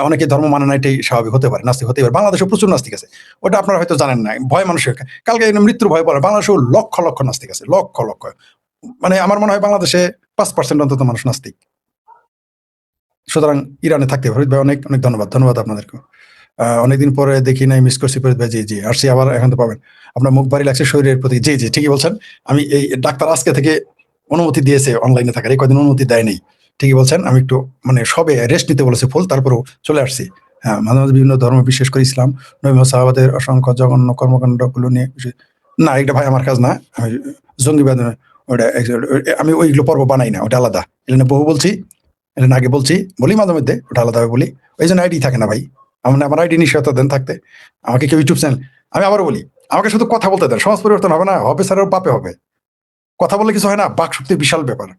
অনেকে ধর্ম মানে না, এটাই স্বাভাবিক। হতে পারে নাস্তিক হতে পারে, বাংলাদেশে প্রচুর নাস্তিক আছে, ওটা আপনারা হয়তো জানেন না। ভয় মানুষের কালকে মৃত্যুর ভয় পড়ে, বাংলাদেশেও লক্ষ লক্ষ নাস্তিক আছে, লক্ষ লক্ষ। মানে আমার মনে হয় বাংলাদেশে 5% অন্তত মানুষ নাস্তিক। সুতরাং ইরানে থাকতে ফরিদ ভাই অনেক অনেক ধন্যবাদ, ধন্যবাদ আপনাদেরকে। অনেকদিন পরে দেখি নাই, মিস করছি ফরিদ ভাই। জি জি আসছি আবার, এখন তো পাবেন। আপনার মুখ ভারী লাগছে শরীরের প্রতি। জি জি ঠিকই বলছেন। আমি এই ডাক্তার আজকে থেকে অনুমতি দিয়েছে অনলাইনে থাকার, এই কদিন অনুমতি দেয় নেই। ঠিকই বলছেন, আমি একটু মানে সবে রেস্ট নিতে বলেছে ফুল, তারপরেও চলে আসছি। হ্যাঁ মাঝে মাঝে বিভিন্ন ধর্ম, বিশেষ করে ইসলাম, নবী সাহাবাদের অসংখ্য জঘন্য কর্মকাণ্ডগুলো নিয়ে। না এটা ভাই আমার কাজ না, আমি জঙ্গিবাদ ওটা আমি ওইগুলো পর্ব বানাই না, ওটা আলাদা। এখানে বহু বলছি, এটা আগে বলি মাঝে মধ্যে, ওটা আলাদাভাবে বলি। ওই জন্য আইডি থাকে না ভাই। আমার আইডি নিশ্চয়তা দেন থাকতে। আমাকে কেউ ইউটিউব চ্যানেল, আমি আবারও বলি, আমাকে শুধু কথা বলতে দেন, সমাজ পরিবর্তন হবে না, হবে স্যারের পাপে হবে। কথা বললে কিছু হয় না, বাক শক্তির বিশাল ব্যাপার।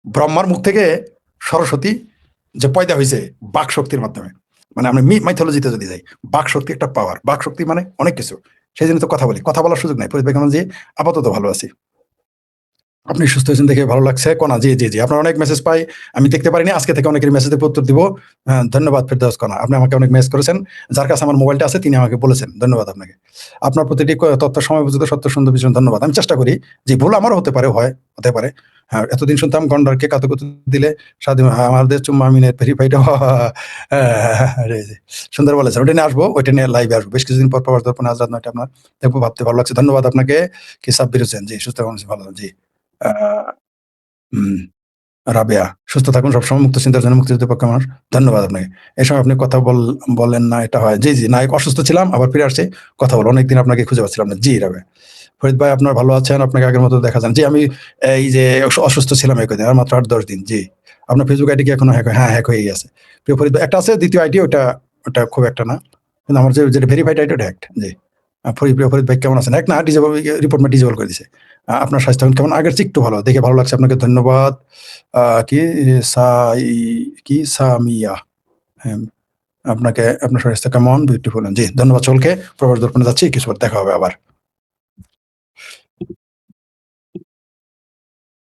ব্রহ্মার মুখ থেকে সরস্বতী যে পয়দা হয়েছে বাক শক্তির মাধ্যমে, মানে আমরা মাইথোলজিতে যদি যাই, বাক শক্তি একটা পাওয়ার, বাক শক্তি মানে অনেক কিছু। সেই জন্য তো কথা বলি, কথা বলার সুযোগ নাই। পরিবেশ যে আপাতত ভালো আছি। আপনি সুস্থ হয়েছেন দেখে ভালো লাগছে। কণা জি জি জি, আপনার অনেক মেসেজ পাই, আমি দেখতে পারিনি, আজকে থেকে অনেকের মেসেজের উত্তর দিব। ধন্যবাদ ফেরদৌস কণা, আপনি আমাকে অনেক মেসেজ করেছেন। যার কাছে আমার মোবাইলটা আছে তিনি আমাকে বলেছেন, ধন্যবাদ আপনাকে। আপনার প্রতিটি তথ্য সময় বুঝতে সত্য সুন্দর ভীষণ ধন্যবাদ। আমি চেষ্টা করি, যে ভুল আমারও হতে পারে, হতে পারে। হ্যাঁ এতদিন শুনতাম গন্ডারকে কাতুকুতু দিলে স্বাধীন আমাদের চুম্মা মিনের ভেরিফাইড। সুন্দর বলেছেন, ওটা নিয়ে আসবো, ওইটা নিয়ে লাইভে আসবো বেশ কিছুদিন পর। প্রবাস দর্পণে আজ রাত 9টা আপনার দেখবো, ভাবতে ভালো লাগছে। ধন্যবাদ আপনাকে। কি সাব্বির হোসেন, জি সুস্থ ভালো। জি হুম, রাবেয়া সুস্থ থাকুন সবসময়, মুক্ত চিন্তার জন্য, মুক্তিযুদ্ধের পক্ষে মানুষ। ধন্যবাদ আপনাকে। এই সময় আপনি কথা বলেন না, এটা হয়। জি জি নায়ক অসুস্থ ছিলাম, আবার ফিরে আসছি, কথা বলো। অনেকদিন আপনাকে খুঁজে পাচ্ছিলাম না। জি রাবেয়া। ফরিদ ভাই আপনার ভালো আছেন? আপনাকে আগের মতো দেখা যান। জি আমি এই যে অসুস্থ ছিলাম এই কদিন, আর মাত্র 8-10 দিন। জি আপনার ফেসবুক আইডি কি এখনো হ্যাক হয়ে গেছে? প্রিয় ফরিদ ভাই, একটা আছে দ্বিতীয় আইডি, ওটা ওটা খুব একটা না, কিন্তু আমার যেটা ভেরিফাইড আইডি ওটা হ্যাক্ট। জি প্রিয় ফরিদ ভাই কেমন আছেন? এক না ডিজেবল, রিপোর্ট ডিজেবল করে দিছে। আপনার স্বাস্থ্য কেমন? আগের চেয়ে একটু ভালো, দেখে ভালো লাগছে। আপনাকে ধন্যবাদ। কি সাই কি সামিয়া, হ্যাঁ আপনাকে, আপনার স্বাস্থ্য কেমন? বিউটিফুল। জি ধন্যবাদ সকলকে। প্রবাস দর্পণে যাচ্ছি, কিছু দেখা হবে আবার।